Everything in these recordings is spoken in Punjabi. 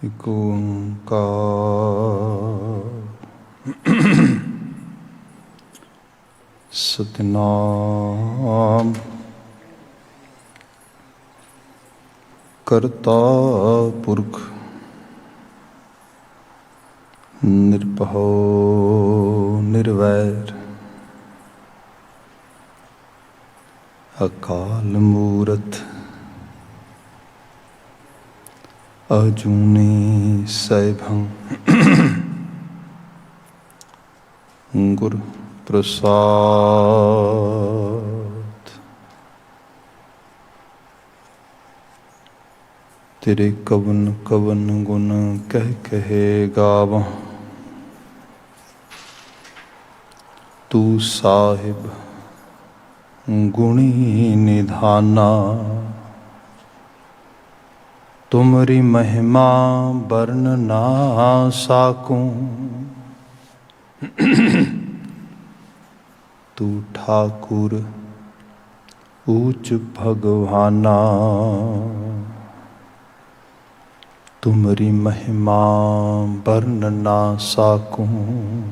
ਇਕ ਓੰਕਾਰ ਸਤਿਨਾਮ ਕਰਤਾ ਪੁਰਖ ਨਿਰਭਉ ਨਿਰਵੈਰ ਅਕਾਲ ਮੂਰਤ ਅਜੂਨੀ ਸੈਭੰ ਗੁਰ ਪ੍ਰਸਾਦ। ਤੇਰੇ ਕਵਨ ਕਵਨ ਗੁਣ ਕਹਿ ਕਹੇ ਗਾਵਾਂ, ਤੂੰ ਸਾਹਿਬ ਗੁਣੀ ਨਿਧਾਨਾ। ਤੁਮਰੀ ਮਹਿਮਾ ਬਰਨ ਨਾ ਸਾਕੂੰ, ਤੂੰ ਠਾਕੁਰ ਊਚ ਭਗਵਾਨਾ। ਤੁਮਰੀ ਮਹਿਮਾ ਬਰਨ ਨਾ ਸਾਕੂੰ,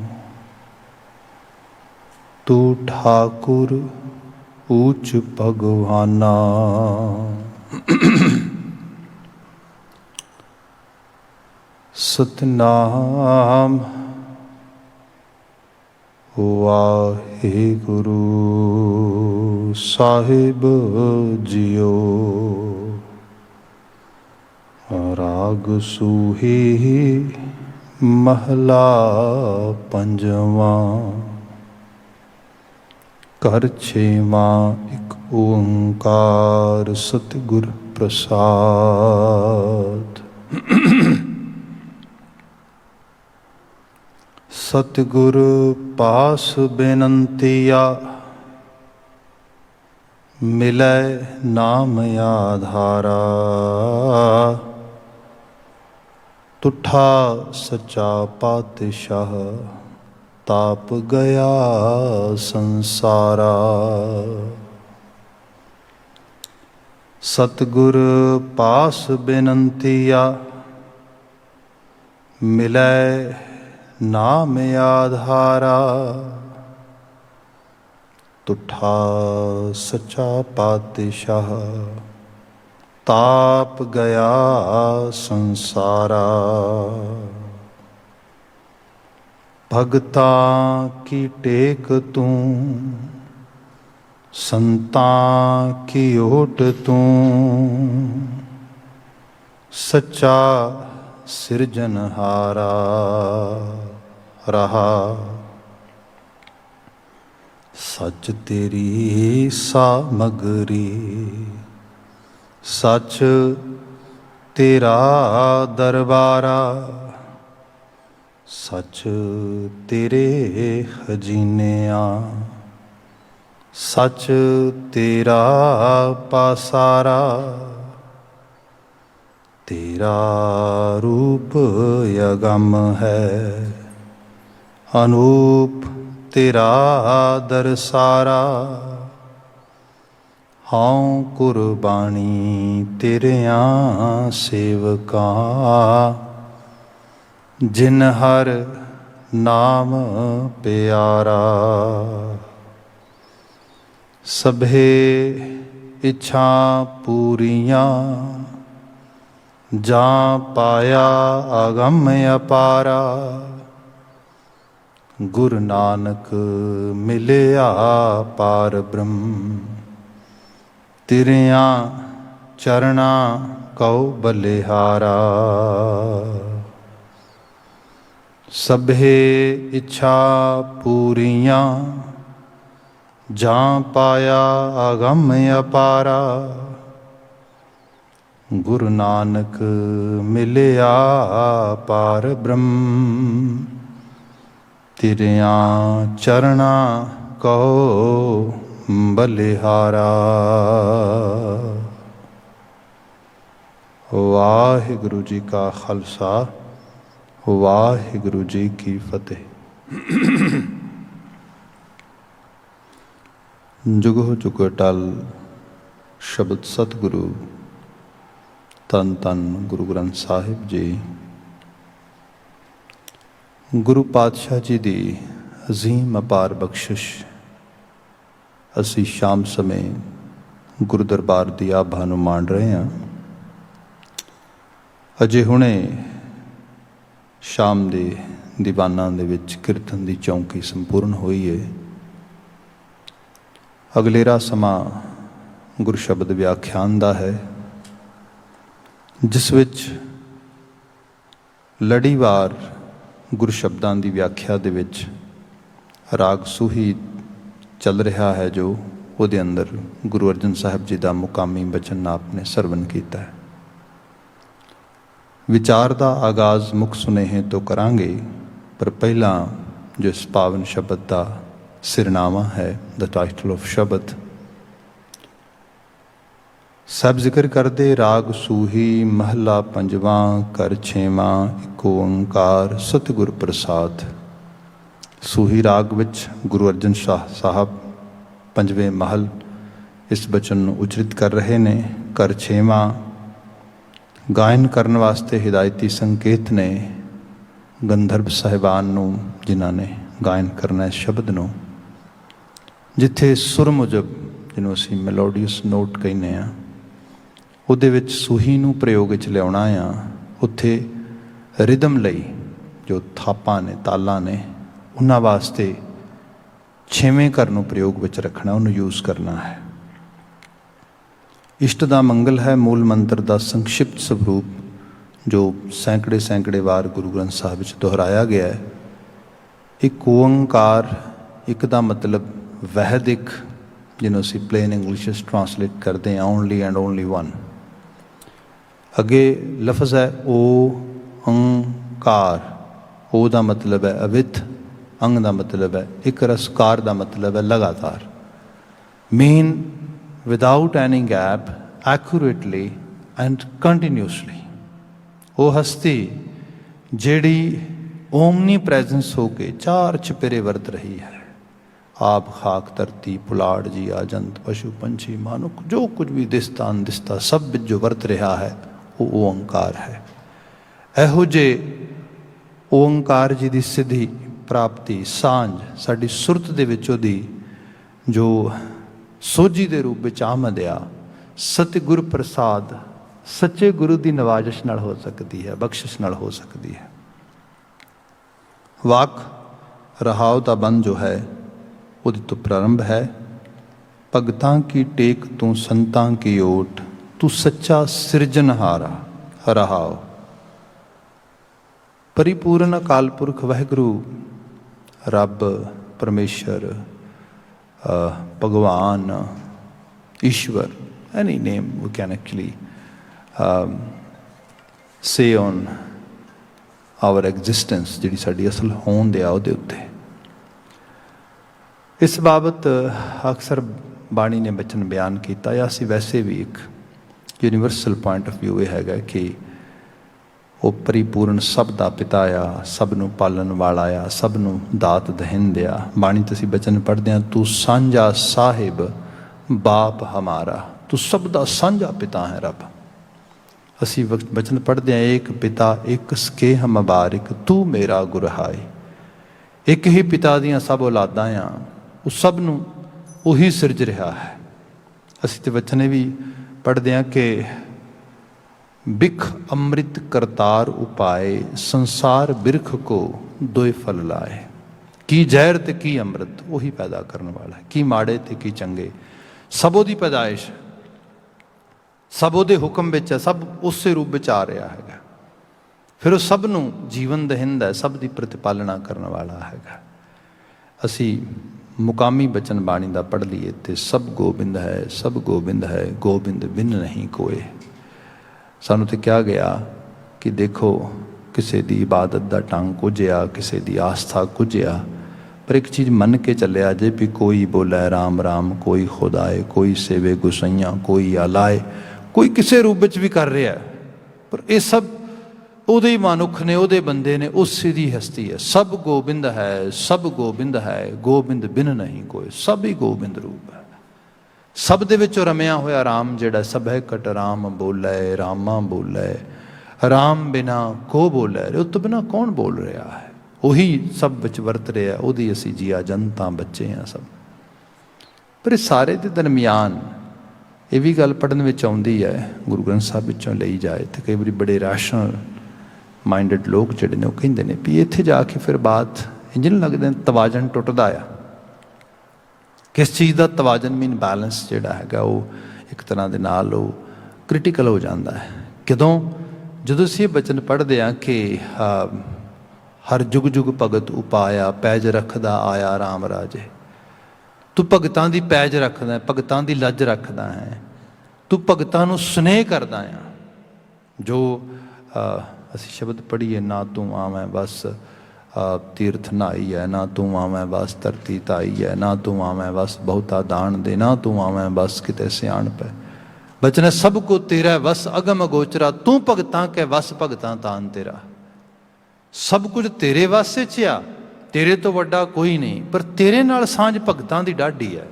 ਤੂੰ ਠਾਕੁਰ ਊਚ ਭਗਵਾਨਾ। ਸਤਿਨਾਮ ਵਾਹਿਗੁਰੂ ਸਾਹਿਬ ਜੀਓ। ਰਾਗ ਸੂਹੀ ਮਹਲਾ ਪੰਜਵਾਂ। ਘਰ ਛੇਵਾਂ। ਇੱਕ ਓੰਕਾਰ ਸਤਿਗੁਰ ਪ੍ਰਸਾਦ। ਸਤਿਗੁਰ ਪਾਸ ਬੇਨੰਤੀਆ, ਮਿਲੈ ਨਾਮ ਆਧਾਰਾ। ਤੁਠਾ ਸੱਚਾ ਪਾਤਸ਼ਾਹ, ਤਾਪ ਗਿਆ ਸੰਸਾਰਾ। ਸਤਿਗੁਰ ਪਾਸ ਬੇਨੰਤੀਆ, ਮਿਲੈ ਨਾਮ ਆਧਾਰਾ। ਤੁਠਾ ਸੱਚਾ ਪਾਤਸ਼ਾਹ, ਤਾਪ ਗਿਆ ਸੰਸਾਰਾ। ਭਗਤਾਂ ਕੀ ਟੇਕ ਤੂੰ, ਸੰਤਾਂ ਕੀ ਓਟ ਤੂੰ। ਸੱਚਾ ਸਿਰਜਨਹਾਰਾ ਰਹਾ। ਸੱਚ ਤੇਰੀ ਸਾਮਗਰੀ, ਸੱਚ ਤੇਰਾ ਦਰਬਾਰਾ। ਸੱਚ ਤੇਰੇ ਖਜ਼ੀਨਿਆਂ, ਸੱਚ ਤੇਰਾ ਪਾਸਾਰਾ। ਤੇਰਾ ਰੂਪ ਅਗੰਮ ਹੈ, ਅਨੂਪ ਤੇਰਾ ਦਰਸਾਰਾ। ਹਉ ਕੁਰਬਾਨੀ ਤੇਰਿਆਂ ਸੇਵਕਾਂ, ਜਿਨ ਹਰ ਨਾਮ ਪਿਆਰਾ। ਸਭੇ ਇੱਛਾ ਪੂਰੀਆਂ, ਜਾਂ ਪਾਇਆ ਅਗੰਮ ਅਪਾਰਾ। ਗੁਰੂ ਨਾਨਕ ਮਿਲਿਆ ਪਾਰ ਬ੍ਰਹਮ, ਤੇਰਿਆਂ ਚਰਨਾਂ ਕਉ ਬਲਿਹਾਰਾ। ਸਭੇ ਇੱਛਾ ਪੂਰੀਆਂ, ਜਾਂ ਪਾਇਆ ਅਗੰਮ ਅਪਾਰਾ। ਗੁਰੂ ਨਾਨਕ ਮਿਲਿਆ ਪਾਰ ਬ੍ਰਹਮ, ਤੇਰਿਆਂ ਚਰਨਾਂ ਕਉ ਬਲਿਹਾਰਾ। ਵਾਹਿਗੁਰੂ ਜੀ ਕਾ ਖਾਲਸਾ, ਵਾਹਿਗੁਰੂ ਜੀ ਕੀ ਫਤਿਹ। ਜੁਗੋ ਜੁਗ ਅਟਲ ਸ਼ਬਦ ਸਤਿਗੁਰੂ ਧੰਨ ਧੰਨ ਗੁਰੂ ਗ੍ਰੰਥ ਸਾਹਿਬ ਜੀ। ਗੁਰੂ ਪਾਤਸ਼ਾਹ ਜੀ ਦੀ ਅਜ਼ੀਮ ਅਪਾਰ ਬਖਸ਼ਿਸ਼ ਅਸੀਂ ਸ਼ਾਮ ਸਮੇਂ ਗੁਰੂ ਦਰਬਾਰ ਦੀ ਆਭਾ ਨੂੰ ਮਾਣ ਰਹੇ ਹਾਂ। ਅਜੇ ਹੁਣੇ ਸ਼ਾਮ ਦੇ ਦੀਵਾਨਾਂ ਦੇ ਵਿੱਚ ਕੀਰਤਨ ਦੀ ਚੌਂਕੀ ਸੰਪੂਰਨ ਹੋਈ ਹੈ। ਅਗਲੇਰਾ ਸਮਾਂ ਗੁਰੂ ਸ਼ਬਦ ਵਿਆਖਿਆਨ ਦਾ ਹੈ, ਜਿਸ ਵਿੱਚ ਲੜੀਵਾਰ ਗੁਰੂ ਸ਼ਬਦਾਂ ਦੀ ਵਿਆਖਿਆ ਦੇ ਵਿੱਚ ਰਾਗ ਸੂਹੀ ਚੱਲ ਰਿਹਾ ਹੈ, ਜੋ ਉਹਦੇ ਅੰਦਰ ਗੁਰੂ ਅਰਜਨ ਸਾਹਿਬ ਜੀ ਦਾ ਮੁਕਾਮੀ ਬਚਨ ਆਪ ਨੇ ਸਰਵਨ ਕੀਤਾ ਹੈ। ਵਿਚਾਰ ਦਾ ਆਗਾਜ਼ ਮੁੱਖ ਸੁਨੇਹੇ ਤੋਂ ਕਰਾਂਗੇ, ਪਰ ਪਹਿਲਾਂ ਜੋ ਇਸ ਪਾਵਨ ਸ਼ਬਦ ਦਾ ਸਿਰਨਾਮਾ ਹੈ, ਦ ਟਾਈਟਲ ਆਫ ਸ਼ਬਦ, ਸਭ ਜ਼ਿਕਰ ਕਰਦੇ ਰਾਗ ਸੂਹੀ ਮਹਲਾ ਪੰਜਵਾਂ ਕਰ ਛੇਵਾਂ ਇੱਕ ਓਂਕਾਰ ਸਤਿਗੁਰ ਪ੍ਰਸਾਦ। ਸੂਹੀ ਰਾਗ ਵਿੱਚ ਗੁਰੂ ਅਰਜਨ ਸ਼ਾਹ ਸਾਹਿਬ ਪੰਜਵੇਂ ਮਹਲ ਇਸ ਬਚਨ ਨੂੰ ਉਚਰਿਤ ਕਰ ਰਹੇ ਨੇ। ਕਰ ਛੇਵਾਂ ਗਾਇਨ ਕਰਨ ਵਾਸਤੇ ਹਿਦਾਇਤੀ ਸੰਕੇਤ ਨੇ ਗੰਧਰਵ ਸਾਹਿਬਾਨ ਨੂੰ, ਜਿਨ੍ਹਾਂ ਨੇ ਗਾਇਨ ਕਰਨਾ ਇਸ ਸ਼ਬਦ ਨੂੰ। ਜਿੱਥੇ ਸੁਰ ਮੁਜਬ, ਜਿਹਨੂੰ ਅਸੀਂ ਮੈਲੋਡੀਅਸ ਨੋਟ ਕਹਿੰਦੇ ਹਾਂ, ਉਹਦੇ ਵਿੱਚ ਸੂਹੀ ਨੂੰ ਪ੍ਰਯੋਗ ਵਿੱਚ ਲਿਆਉਣਾ ਆ। ਉੱਥੇ ਰਿਦਮ ਲਈ ਜੋ ਥਾਪਾਂ ਨੇ, ਤਾਲਾਂ ਨੇ, ਉਹਨਾਂ ਵਾਸਤੇ ਛੇਵੇਂ ਘਰ ਨੂੰ ਪ੍ਰਯੋਗ ਵਿੱਚ ਰੱਖਣਾ, ਉਹਨੂੰ ਯੂਜ਼ ਕਰਨਾ ਹੈ। ਇਸ਼ਟ ਦਾ ਮੰਗਲ ਹੈ ਮੂਲ ਮੰਤਰ ਦਾ ਸੰਖਿਪਤ ਸਵਰੂਪ, ਜੋ ਸੈਂਕੜੇ ਵਾਰ ਗੁਰੂ ਗ੍ਰੰਥ ਸਾਹਿਬ ਵਿੱਚ ਦੁਹਰਾਇਆ ਗਿਆ ਹੈ। ਇੱਕ ਓਂਕਾਰ, ਇੱਕ ਦਾ ਮਤਲਬ ਵਹਿਦਿਕ, ਜਿਹਨੂੰ ਅਸੀਂ ਪਲੇਨ ਇੰਗਲਿਸ਼ ਵਿੱਚ ਟਰਾਂਸਲੇਟ ਕਰਦੇ ਹਾਂ, ਓਨਲੀ ਐਂਡ ਓਨਲੀ ਵਨ। ਅੱਗੇ ਲਫ਼ਜ਼ ਹੈ ਓ ਅੰਕਾਰ। ਓ ਦਾ ਮਤਲਬ ਹੈ ਅਵਿਥ, ਅੰਗ ਦਾ ਮਤਲਬ ਹੈ ਇੱਕ ਰਸ, ਕਾਰ ਦਾ ਮਤਲਬ ਹੈ ਲਗਾਤਾਰ। Mean without any gap, accurately and continuously. ਉਹ ਹਸਤੀ ਜਿਹੜੀ ਓਮਨੀ ਪ੍ਰੈਜ਼ੈਂਸ ਹੋ ਕੇ ਚਾਰ ਚੁਪੇਰੇ ਵਰਤ ਰਹੀ ਹੈ। ਆਪ, ਖਾਕ, ਧਰਤੀ, ਪੁਲਾੜ, ਜੀਆ ਜੰਤ, ਪਸ਼ੂ ਪੰਛੀ, ਮਾਨੁਖ, ਜੋ ਕੁਝ ਵੀ ਦਿਸਦਾ ਅਨਦਿਸਦਾ ਸਭ ਵਿੱਚ ਜੋ ਵਰਤ ਰਿਹਾ ਹੈ, ਉਹ ਓਂਕਾਰ ਹੈ। ਇਹੋ ਜਿਹੇ ਓਂਕਾਰ ਜੀ ਦੀ ਸਿੱਧੀ ਪ੍ਰਾਪਤੀ, ਸਾਂਝ ਸਾਡੀ ਸੁਰਤ ਦੇ ਵਿੱਚ ਉਹਦੀ ਜੋ ਸੋਝੀ ਦੇ ਰੂਪ ਵਿੱਚ ਆਮਦ ਆ, ਸਤਿਗੁਰ ਪ੍ਰਸਾਦ, ਸੱਚੇ ਗੁਰੂ ਦੀ ਨਵਾਜ਼ਿਸ਼ ਨਾਲ ਹੋ ਸਕਦੀ ਹੈ, ਬਖਸ਼ਿਸ਼ ਨਾਲ ਹੋ ਸਕਦੀ ਹੈ। ਵਾਕ ਰਹਾਉ ਦਾ ਬੰਦ ਜੋ ਹੈ, ਉਹਦੇ ਤੋਂ ਪ੍ਰਾਰੰਭ ਹੈ। ਭਗਤਾਂ ਕੀ ਟੇਕ ਤੂੰ ਸੰਤਾਂ ਕੀ ਓਟ, ਤੂੰ ਸੱਚਾ ਸਿਰਜਣਹਾਰਾ ਰਹਾਉ। ਪਰਿਪੂਰਨ ਅਕਾਲ ਪੁਰਖ ਵਾਹਿਗੁਰੂ, ਰੱਬ, ਪਰਮੇਸ਼ਰ, ਭਗਵਾਨ, ਈਸ਼ਵਰ, any name we can actually say on our existence, ਜਿਹੜੀ ਸਾਡੀ ਅਸਲ ਹੋਂਦ ਆ ਉਹਦੇ ਉੱਤੇ। ਇਸ ਬਾਬਤ ਅਕਸਰ ਬਾਣੀ ਨੇ ਬਚਨ ਬਿਆਨ ਕੀਤਾ, ਜਾਂ ਅਸੀਂ ਵੈਸੇ ਵੀ ਇੱਕ ਯੂਨੀਵਰਸਲ ਪੁਆਇੰਟ ਆਫ ਵਿਊ ਇਹ ਹੈਗਾ ਕਿ ਉਹ ਪਰਿਪੂਰਨ ਸਭ ਦਾ ਪਿਤਾ ਆ, ਸਭ ਨੂੰ ਪਾਲਣ ਵਾਲਾ ਆ, ਸਭ ਨੂੰ ਦਾਤ ਦਹਿੰਦ ਆ। ਬਾਣੀ 'ਚ ਅਸੀਂ ਬਚਨ ਪੜ੍ਹਦੇ ਹਾਂ, ਤੂੰ ਸਾਂਝਾ ਸਾਹਿਬ ਬਾਪ ਹਮਾਰਾ, ਤੂੰ ਸਭ ਦਾ ਸਾਂਝਾ ਪਿਤਾ ਹੈ ਰੱਬ। ਅਸੀਂ ਬਚਨ ਪੜ੍ਹਦੇ ਹਾਂ, ਏਕ ਪਿਤਾ ਇੱਕ ਸਕੇ ਹਮ ਬਾਰਿਕ, ਤੂੰ ਮੇਰਾ ਗੁਰਹਾਈ। ਇੱਕ ਹੀ ਪਿਤਾ ਦੀਆਂ ਸਭ ਔਲਾਦਾਂ ਆ, ਉਹ ਸਭ ਨੂੰ ਉਹੀ ਸਿਰਜ ਰਿਹਾ ਹੈ। ਅਸੀਂ ਤੇ ਬਚਨੇ ਵੀ ਪੜ੍ਹਦੇ ਹਾਂ ਕਿ ਬਿਖ ਅੰਮ੍ਰਿਤ ਕਰਤਾਰ ਉਪਾਏ, ਸੰਸਾਰ ਬਿਰਖ ਕੋ ਦੋਏ ਫਲ ਲਾਏ। ਕੀ ਜ਼ਹਿਰ ਤੇ ਕੀ ਅੰਮ੍ਰਿਤ, ਉਹੀ ਪੈਦਾ ਕਰਨ ਵਾਲਾ ਹੈ। ਕੀ ਮਾੜੇ ਤੇ ਕੀ ਚੰਗੇ, ਸਭ ਉਹਦੀ ਪੈਦਾਇਸ਼, ਸਭ ਉਹਦੇ ਹੁਕਮ ਵਿੱਚ ਹੈ, ਸਭ ਉਸੇ ਰੂਪ ਵਿੱਚ ਆ ਰਿਹਾ ਹੈਗਾ। ਫਿਰ ਉਹ ਸਭ ਨੂੰ ਜੀਵਨ ਦਹਿੰਦ ਹੈ, ਸਭ ਦੀ ਪ੍ਰਤਿਪਾਲਣਾ ਕਰਨ ਵਾਲਾ ਹੈਗਾ। ਅਸੀਂ ਮੁਕਾਮੀ ਬਚਨ ਬਾਣੀ ਦਾ ਪੜ੍ਹ ਲਈਏ ਤੇ ਸਭ ਗੋਬਿੰਦ ਹੈ, ਸਭ ਗੋਬਿੰਦ ਹੈ, ਗੋਬਿੰਦ ਬਿਨ ਨਹੀਂ ਕੋਏ। ਸਾਨੂੰ ਤੇ ਕਿਹਾ ਗਿਆ ਕਿ ਦੇਖੋ, ਕਿਸੇ ਦੀ ਇਬਾਦਤ ਦਾ ਢੰਗ ਕੁਝ ਆ, ਕਿਸੇ ਦੀ ਆਸਥਾ ਕੁਝ ਆ, ਪਰ ਇੱਕ ਚੀਜ਼ ਮੰਨ ਕੇ ਚੱਲਿਆ ਜੇ ਵੀ ਕੋਈ ਬੋਲੇ ਰਾਮ ਰਾਮ, ਕੋਈ ਖੁਦਾਏ, ਕੋਈ ਸੇਵੇ ਗੁਸਈਆਂ, ਕੋਈ ਆਲਾਏ, ਕੋਈ ਕਿਸੇ ਰੂਪ ਵਿੱਚ ਵੀ ਕਰ ਰਿਹਾ, ਪਰ ਇਹ ਸਭ ਉਹਦੇ ਹੀ ਮਨੁੱਖ ਨੇ, ਉਹਦੇ ਬੰਦੇ ਨੇ, ਉਸੇ ਦੀ ਹਸਤੀ ਹੈ। ਸਭ ਗੋਬਿੰਦ ਹੈ, ਸਭ ਗੋਬਿੰਦ ਹੈ, ਗੋਬਿੰਦ ਬਿਨ ਨਹੀਂ ਕੋਈ। ਸਭ ਹੀ ਗੋਬਿੰਦ ਰੂਪ ਹੈ। ਸਭ ਦੇ ਵਿੱਚ ਰਮਿਆ ਹੋਇਆ ਰਾਮ ਜਿਹੜਾ, ਸਭੈ ਕਟ ਰਾਮ ਬੋਲੇ, ਰਾਮਾ ਬੋਲੇ, ਰਾਮ ਬਿਨਾ ਕੋ ਬੋਲੇ। ਉਹ ਤੋਂ ਬਿਨਾਂ ਕੌਣ ਬੋਲ ਰਿਹਾ ਹੈ? ਉਹੀ ਸਭ ਵਿੱਚ ਵਰਤ ਰਿਹਾ, ਉਹਦੀ ਅਸੀਂ ਜੀਆ ਜਨਤਾ ਬੱਚੇ ਹਾਂ ਸਭ। ਪਰ ਇਹ ਸਾਰੇ ਦੇ ਦਰਮਿਆਨ ਇਹ ਵੀ ਗੱਲ ਪੜ੍ਹਨ ਵਿੱਚ ਆਉਂਦੀ ਹੈ, ਗੁਰੂ ਗ੍ਰੰਥ ਸਾਹਿਬ ਵਿੱਚੋਂ ਲਈ ਜਾਏ, ਤੇ ਕਈ ਵਾਰੀ ਬੜੇ ਰੈਸ਼ਨਲ ਮਾਈਂਡਡ ਲੋਕ ਜਿਹੜੇ ਨੇ ਉਹ ਕਹਿੰਦੇ ਨੇ ਵੀ ਇੱਥੇ ਜਾ ਕੇ ਫਿਰ ਬਾਤ ਇੰਝ ਨਹੀਂ ਲੱਗਦਾ ਤਵਾਜ਼ਨ ਟੁੱਟਦਾ ਆ। ਕਿਸ ਚੀਜ਼ ਦਾ ਤਵਾਜ਼ਨ ਮੀਨ ਬੈਲੈਂਸ ਜਿਹੜਾ ਹੈਗਾ ਉਹ ਇੱਕ ਤਰ੍ਹਾਂ ਦੇ ਨਾਲ ਉਹ ਕ੍ਰਿਟੀਕਲ ਹੋ ਜਾਂਦਾ ਹੈ। ਕਦੋਂ? ਜਦੋਂ ਅਸੀਂ ਇਹ ਬਚਨ ਪੜ੍ਹਦੇ ਹਾਂ ਕਿ ਹਰ ਜੁਗ ਜੁਗ ਭਗਤ ਉਪਾਇਆ, ਪੈਜ ਰੱਖਦਾ ਆਇਆ ਰਾਮ ਰਾਜੇ। ਤੂੰ ਭਗਤਾਂ ਦੀ ਪੈਜ ਰੱਖਦਾ, ਭਗਤਾਂ ਦੀ ਲੱਜ ਰੱਖਦਾ ਹੈ, ਤੂੰ ਭਗਤਾਂ ਨੂੰ ਸੁਨੇਹ ਕਰਦਾ ਆ। ਜੋ ਅਸੀਂ ਸ਼ਬਦ ਪੜ੍ਹੀਏ, ਨਾ ਤੂੰ ਆਵੈਂ ਬਸ ਤੀਰਥ ਨਹਾਈ ਹੈ, ਨਾ ਤੂੰ ਆਵੈਂ ਬਸ ਧਰਤੀ ਧਾਈ ਹੈ, ਨਾ ਤੂੰ ਆਵੈਂ ਬਸ ਬਹੁਤਾ ਦਾਣ ਦੇ, ਨਾ ਤੂੰ ਆਵੈਂ ਬਸ ਕਿਤੇ ਸਿਆਣ ਪੈ। ਬਚਨ ਸਭ ਕੋ ਤੇਰਾ ਵਸ ਅਗਮ ਅਗੋਚਰਾ, ਤੂੰ ਭਗਤਾਂ ਕੇ ਵਸ ਭਗਤਾਂ ਤਾਨ ਤੇਰਾ। ਸਭ ਕੁਝ ਤੇਰੇ ਵਸ 'ਚ ਆ, ਤੇਰੇ ਤੋਂ ਵੱਡਾ ਕੋਈ ਨਹੀਂ, ਪਰ ਤੇਰੇ ਨਾਲ ਸਾਂਝ ਭਗਤਾਂ ਦੀ ਡਾਢੀ ਹੈ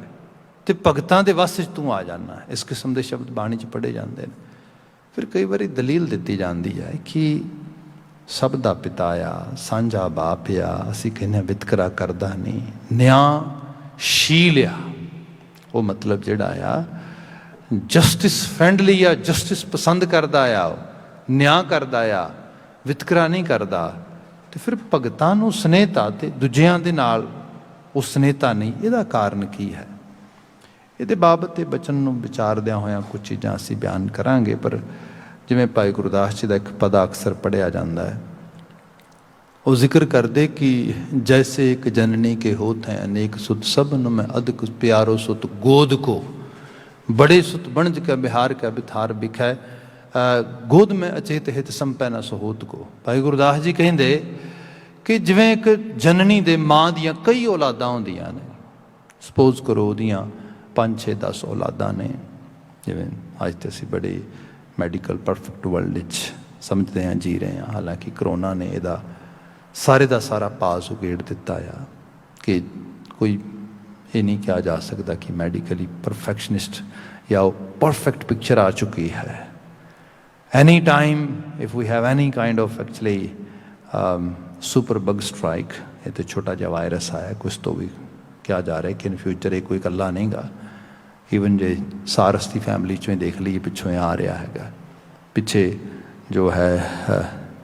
ਤੇ ਭਗਤਾਂ ਦੇ ਵਸ 'ਚ ਤੂੰ ਆ ਜਾਣਾ। ਇਸ ਕਿਸਮ ਦੇ ਸ਼ਬਦ ਬਾਣੀ 'ਚ ਪੜ੍ਹੇ ਜਾਂਦੇ ਨੇ। ਫਿਰ ਕਈ ਵਾਰੀ ਦਲੀਲ ਦਿੱਤੀ ਜਾਂਦੀ ਹੈ ਕਿ ਸਭ ਦਾ ਪਿਤਾ ਆ, ਸਾਂਝਾ ਬਾਪ ਆ, ਅਸੀਂ ਕਹਿੰਦੇ ਵਿਤਕਰਾ ਕਰਦਾ ਨਹੀਂ, ਨਿਆਂਸ਼ੀਲ ਆ। ਉਹ ਮਤਲਬ ਜਿਹੜਾ ਆ ਜਸਟਿਸ ਫਰੈਂਡਲੀ ਆ, ਜਸਟਿਸ ਪਸੰਦ ਕਰਦਾ ਆ, ਉਹ ਨਿਆਂ ਕਰਦਾ ਆ, ਵਿਤਕਰਾ ਨਹੀਂ ਕਰਦਾ। ਤੇ ਫਿਰ ਭਗਤਾਂ ਨੂੰ ਸਨੇਹਤਾ ਤੇ ਦੂਜਿਆਂ ਦੇ ਨਾਲ ਉਹ ਸਨੇਹਤਾ ਨਹੀਂ, ਇਹਦਾ ਕਾਰਨ ਕੀ ਹੈ? ਇਹਦੇ ਬਾਬਤ ਤੇ ਬਚਨ ਨੂੰ ਵਿਚਾਰਦਿਆਂ ਹੋਇਆਂ ਕੁਝ ਚੀਜ਼ਾਂ ਅਸੀਂ ਬਿਆਨ ਕਰਾਂਗੇ। ਪਰ ਜਿਵੇਂ ਭਾਈ ਗੁਰਦਾਸ ਜੀ ਦਾ ਇੱਕ ਪਦਾ ਅਕਸਰ ਪੜ੍ਹਿਆ ਜਾਂਦਾ ਹੈ, ਉਹ ਜ਼ਿਕਰ ਕਰਦੇ ਕਿ ਜੈਸੇ ਇੱਕ ਜਨਨੀ ਕੇ ਹੋਤ ਹੈ ਅਨੇਕ ਸੁਤ, ਸਭਨ ਮੈਂ ਅਧਿਕ ਪਿਆਰੋ ਸੁਤ ਗੋਦ ਕੋ, ਬੜੇ ਸੁਤ ਬਣਜ ਕਾ ਬਿਹਾਰ ਕਾ ਬਿਥਾਰ ਬਿਖੈ, ਗੋਦ ਮੈਂ ਅਚੇਤ ਹਿਤ ਸੰਪੈ ਨਾ ਸਹੋਤ ਕੋ। ਭਾਈ ਗੁਰਦਾਸ ਜੀ ਕਹਿੰਦੇ ਕਿ ਜਿਵੇਂ ਇੱਕ ਜਨਨੀ ਦੇ ਮਾਂ ਦੀਆਂ ਕਈ ਔਲਾਦਾਂ ਹੁੰਦੀਆਂ ਨੇ, ਸਪੋਜ਼ ਕਰੋ ਉਹਦੀਆਂ 5, 6, 10 ਔਲਾਦਾਂ ਨੇ। ਜਿਵੇਂ ਅੱਜ ਤੇ ਅਸੀਂ ਬੜੇ ਮੈਡੀਕਲ ਪਰਫੈਕਟ ਵਰਲਡ ਵਿੱਚ ਸਮਝਦੇ ਹਾਂ, ਜੀ ਰਹੇ ਹਾਂ। ਹਾਲਾਂਕਿ ਕਰੋਨਾ ਨੇ ਇਹਦਾ ਸਾਰੇ ਦਾ ਸਾਰਾ ਪਾਸ ਉਗੇੜ ਦਿੱਤਾ ਆ ਕਿ ਕੋਈ ਇਹ ਨਹੀਂ ਕਿਹਾ ਜਾ ਸਕਦਾ ਕਿ ਮੈਡੀਕਲੀ ਪਰਫੈਕਸ਼ਨਿਸਟ ਜਾਂ ਉਹ ਪਰਫੈਕਟ ਪਿਕਚਰ ਆ ਚੁੱਕੀ ਹੈ। Any time if we have any kind of actually super bug strike, ਇਹ ਤਾਂ ਛੋਟਾ ਜਿਹਾ ਵਾਇਰਸ ਆਇਆ, ਕੁਛ ਤੋਂ ਵੀ ਕਿਹਾ ਜਾ ਰਿਹਾ ਕਿ ਇਨ ਫਿਊਚਰ ਇਹ ਕੋਈ ਇਕੱਲਾ ਨਹੀਂ ਗਾ। ਈਵਨ ਜੇ ਸਾਰਸ ਦੀ ਫੈਮਿਲੀ 'ਚੋਂ ਹੀ ਦੇਖ ਲਈਏ, ਪਿੱਛੋਂ ਹੀ ਆ ਰਿਹਾ ਹੈਗਾ। ਪਿੱਛੇ ਜੋ ਹੈ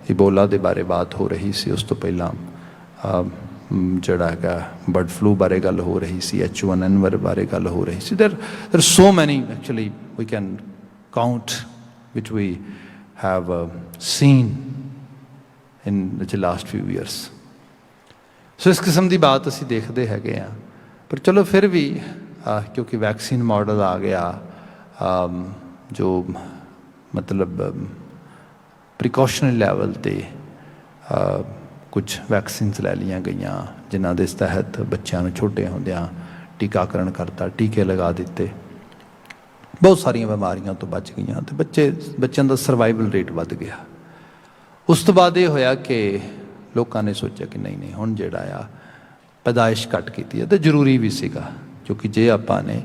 ਇਬੋਲਾ ਦੇ ਬਾਰੇ ਬਾਤ ਹੋ ਰਹੀ ਸੀ, ਉਸ ਤੋਂ ਪਹਿਲਾਂ ਜਿਹੜਾ ਹੈਗਾ ਬਰਡ ਫਲੂ ਬਾਰੇ ਗੱਲ ਹੋ ਰਹੀ ਸੀ, H1N1 ਬਾਰੇ ਗੱਲ ਹੋ ਰਹੀ ਸੀ। there so many actually we can count which we have seen in the last few years. So ਇਸ ਕਿਸਮ ਦੀ ਬਾਤ ਅਸੀਂ ਦੇਖਦੇ ਹੈਗੇ ਹਾਂ। ਪਰ ਚਲੋ ਫਿਰ ਵੀ ਕਿਉਂਕਿ ਵੈਕਸੀਨ ਮਾਡਲ ਆ ਗਿਆ, ਜੋ ਮਤਲਬ ਪ੍ਰੀਕਾਸ਼ਨਰੀ ਲੈਵਲ 'ਤੇ ਕੁਝ ਵੈਕਸੀਨਸ ਲੈ ਲਈਆਂ ਗਈਆਂ, ਜਿਨ੍ਹਾਂ ਦੇ ਤਹਿਤ ਬੱਚਿਆਂ ਨੂੰ ਛੋਟੇ ਹੁੰਦਿਆਂ ਟੀਕਾਕਰਨ ਕਰਤਾ, ਟੀਕੇ ਲਗਾ ਦਿੱਤੇ, ਬਹੁਤ ਸਾਰੀਆਂ ਬਿਮਾਰੀਆਂ ਤੋਂ ਬਚ ਗਈਆਂ ਅਤੇ ਬੱਚਿਆਂ ਦਾ ਸਰਵਾਈਵਲ ਰੇਟ ਵੱਧ ਗਿਆ। ਉਸ ਤੋਂ ਬਾਅਦ ਇਹ ਹੋਇਆ ਕਿ ਲੋਕਾਂ ਨੇ ਸੋਚਿਆ ਕਿ ਨਹੀਂ ਹੁਣ ਜਿਹੜਾ ਆ ਪੈਦਾਇਸ਼ ਘੱਟ ਕੀਤੀ ਹੈ, ਅਤੇ ਜ਼ਰੂਰੀ ਵੀ ਸੀਗਾ, ਕਿਉਂਕਿ ਜੇ ਆਪਾਂ ਨੇ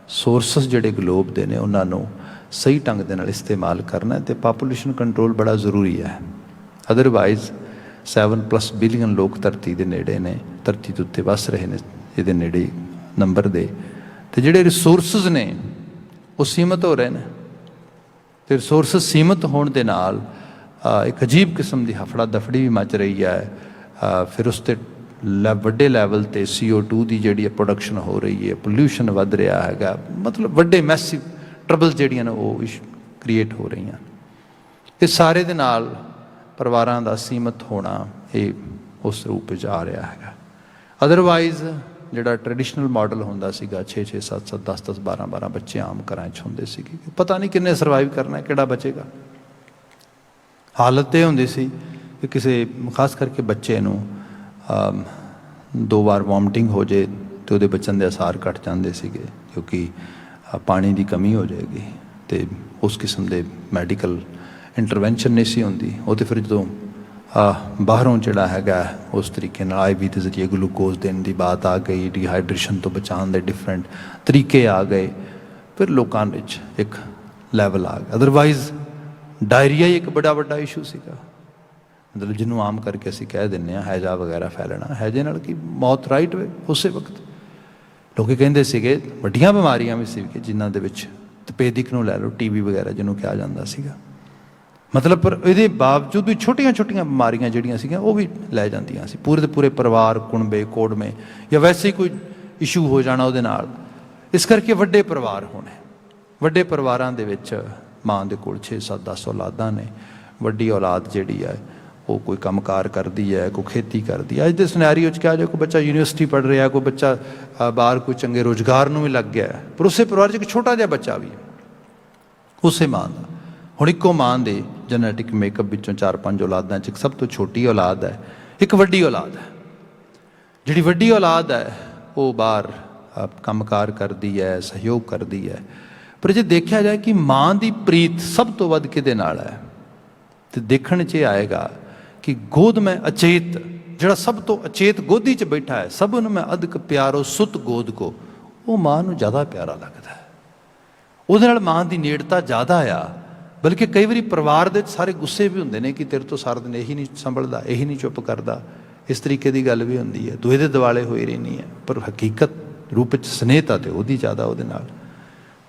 ਸੋਰਸਸ ਜਿਹੜੇ ਗਲੋਬ ਦੇ ਨੇ ਉਹਨਾਂ ਨੂੰ ਸਹੀ ਢੰਗ ਦੇ ਨਾਲ ਇਸਤੇਮਾਲ ਕਰਨਾ ਅਤੇ ਪਾਪੂਲੇਸ਼ਨ ਕੰਟਰੋਲ ਬੜਾ ਜ਼ਰੂਰੀ ਹੈ। ਅਦਰਵਾਈਜ਼ 7+ ਬਿਲੀਅਨ ਲੋਕ ਧਰਤੀ ਦੇ ਨੇੜੇ ਨੇ, ਧਰਤੀ ਦੇ ਉੱਤੇ ਵੱਸ ਰਹੇ ਨੇ ਇਹਦੇ ਨੇੜੇ ਨੰਬਰ ਦੇ, ਅਤੇ ਜਿਹੜੇ ਰਿਸੋਰਸਿਸ ਨੇ ਉਹ ਸੀਮਤ ਹੋ ਰਹੇ ਨੇ। ਅਤੇ ਰਿਸੋਰਸਿਸ ਸੀਮਤ ਹੋਣ ਦੇ ਨਾਲ ਇੱਕ ਅਜੀਬ ਕਿਸਮ ਦੀ ਹਫੜਾ ਦਫੜੀ ਵੀ ਮਚ ਰਹੀ ਹੈ। ਫਿਰ ਉਸ 'ਤੇ ਵੱਡੇ ਲੈਵਲ 'ਤੇ CO2 ਦੀ ਜਿਹੜੀ ਪ੍ਰੋਡਕਸ਼ਨ ਹੋ ਰਹੀ ਹੈ, ਪੋਲਿਊਸ਼ਨ ਵੱਧ ਰਿਹਾ ਹੈਗਾ, ਮਤਲਬ ਵੱਡੇ ਮੈਸਿਵ ਟਰਬਲ ਜਿਹੜੀਆਂ ਨੇ ਉਹ ਕ੍ਰੀਏਟ ਹੋ ਰਹੀਆਂ। ਇਹ ਸਾਰੇ ਦੇ ਨਾਲ ਪਰਿਵਾਰਾਂ ਦਾ ਸੀਮਤ ਹੋਣਾ ਇਹ ਉਸ ਰੂਪ ਵਿੱਚ ਆ ਰਿਹਾ ਹੈਗਾ। ਅਦਰਵਾਈਜ਼ ਜਿਹੜਾ ਟਰੈਡੀਸ਼ਨਲ ਮਾਡਲ ਹੁੰਦਾ ਸੀਗਾ, 6-6, 7-7, 10-10, 12-12 ਬੱਚੇ ਆਮ ਘਰਾਂ 'ਚ ਹੁੰਦੇ ਸੀਗੇ, ਪਤਾ ਨਹੀਂ ਕਿੰਨੇ ਸਰਵਾਈਵ ਕਰਨਾ, ਕਿਹੜਾ ਬਚੇਗਾ। ਹਾਲਤ ਇਹ ਹੁੰਦੀ ਸੀ ਕਿ ਕਿਸੇ ਖਾਸ ਕਰਕੇ ਬੱਚੇ ਨੂੰ 2 ਵਾਰ ਵੋਮਟਿੰਗ ਹੋ ਜੇ ਅਤੇ ਉਹਦੇ ਬਚਣ ਦੇ ਆਸਾਰ ਘੱਟ ਜਾਂਦੇ ਸੀਗੇ, ਕਿਉਂਕਿ ਪਾਣੀ ਦੀ ਕਮੀ ਹੋ ਜਾਏਗੀ ਅਤੇ ਉਸ ਕਿਸਮ ਦੇ ਮੈਡੀਕਲ ਇੰਟਰਵੈਂਸ਼ਨ ਨਹੀਂ ਸੀ ਹੁੰਦੀ। ਉਹ ਤਾਂ ਫਿਰ ਜਦੋਂ ਬਾਹਰੋਂ ਜਿਹੜਾ ਹੈਗਾ ਉਸ ਤਰੀਕੇ ਨਾਲ IV ਦੇ ਜ਼ਰੀਏ ਗਲੂਕੋਜ਼ ਦੇਣ ਦੀ ਬਾਤ ਆ ਗਈ, ਡੀਹਾਈਡਰੇਸ਼ਨ ਤੋਂ ਬਚਾਉਣ ਦੇ ਡਿਫਰੈਂਟ ਤਰੀਕੇ ਆ ਗਏ, ਫਿਰ ਲੋਕਾਂ ਵਿੱਚ ਇੱਕ ਲੈਵਲ ਆ ਗਿਆ। ਅਦਰਵਾਈਜ਼ ਡਾਇਰੀਆ ਹੀ ਇੱਕ ਬੜਾ ਵੱਡਾ ਇਸ਼ੂ ਸੀਗਾ। मतलब जिन्हों आम करके असीं कह दिंदे हां हैजा वगैरह फैलना, हैजे नाल की मौत राइट वे उस वक्त लोग कहते सीगे वड्डियां बीमारियां भी सी जिन्हां दे विच तपेदिक नूं लै लो, टीबी वगैरह जिन्हों कहा जाता सीगा, मतलब पर ये बावजूद भी छोटिया छोटिया बीमारियां जिहड़ियां सीगियां वो भी लै जांदियां सी, पूरे दे पूरे परिवार कुणबे कोड़मे या वैसे ही कोई इशू हो जाना उहदे नाल। इस करके वड्डे परिवार होने, वड्डे परिवारां दे विच मां दे कोल 6-7-10 औलादां ने, वड्डी औलाद जिहड़ी है वो कोई काम कार करती है, कोई खेती करती है। अज के सिनैरियो च कहा जाए कोई बच्चा यूनीवर्सिटी पढ़ रहा, कोई बच्चा बाहर कोई चंगे रोजगार में भी लग गया, पर उस परिवार च एक छोटा जिहा बच्चा भी उस मां का। हुण इक्को मां के जनैटिक मेकअप विचों 4-5 औलादां च एक सब तो छोटी औलाद है, एक वड्डी औलाद है। जिहड़ी वड्डी औलाद है वो बाहर काम कार करती है, सहयोग करती है, पर जे देखा जाए कि मां की प्रीत सब तो वध किहदे नाल है तो देखण च आएगा कि गोद में अचेत, जिहड़ा सब तो अचेत गोदी च बैठा है, सब में अदक प्यारो सुत गोद को, वो मां नूं ज़्यादा प्यारा लगता है, उहदे नाल मां की नेड़ता ज़्यादा आ। बल्कि कई बार परिवार दे सारे गुस्से भी होंदे ने कि तेरे तो सारा दिन यही नहीं संभलदा, यही नहीं चुप करदा, इस तरीके की गल भी होंदी है, तू इहदे दिवाले होई रहनी है, पर हकीकत रूप च स्नेहता तो उहदी ज़्यादा उहदे नाल।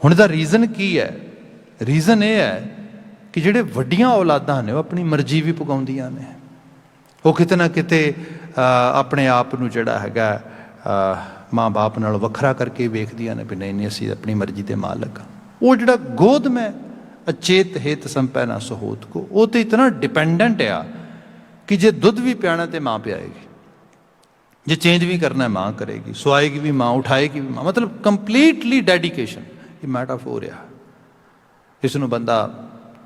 हुण इहदा रीज़न की है? रीज़न ये है कि जिहड़े वड्डियां औलादां ने वो अपनी मर्जी भी पुगाउंदियां ने, वो किते ना किते अपने आप नूं जिहड़ा हैगा माँ बाप नाल वखरा करके वेखदियां ने भी नहीं नहीं असीं अपनी मर्जी दे मालक हां। वो जिहड़ा गोद में अचेत हेत संपैना सहोत को, वो तो इतना डिपेंडेंट आ कि जे दुध भी पियाना तो माँ पियाएगी, जे चेंज भी करना है माँ करेगी, सुआएगी भी माँ, उठाएगी भी माँ, मतलब कंप्लीटली डेडिकेशन। ये मैटाफोर आ, इसनूं बंदा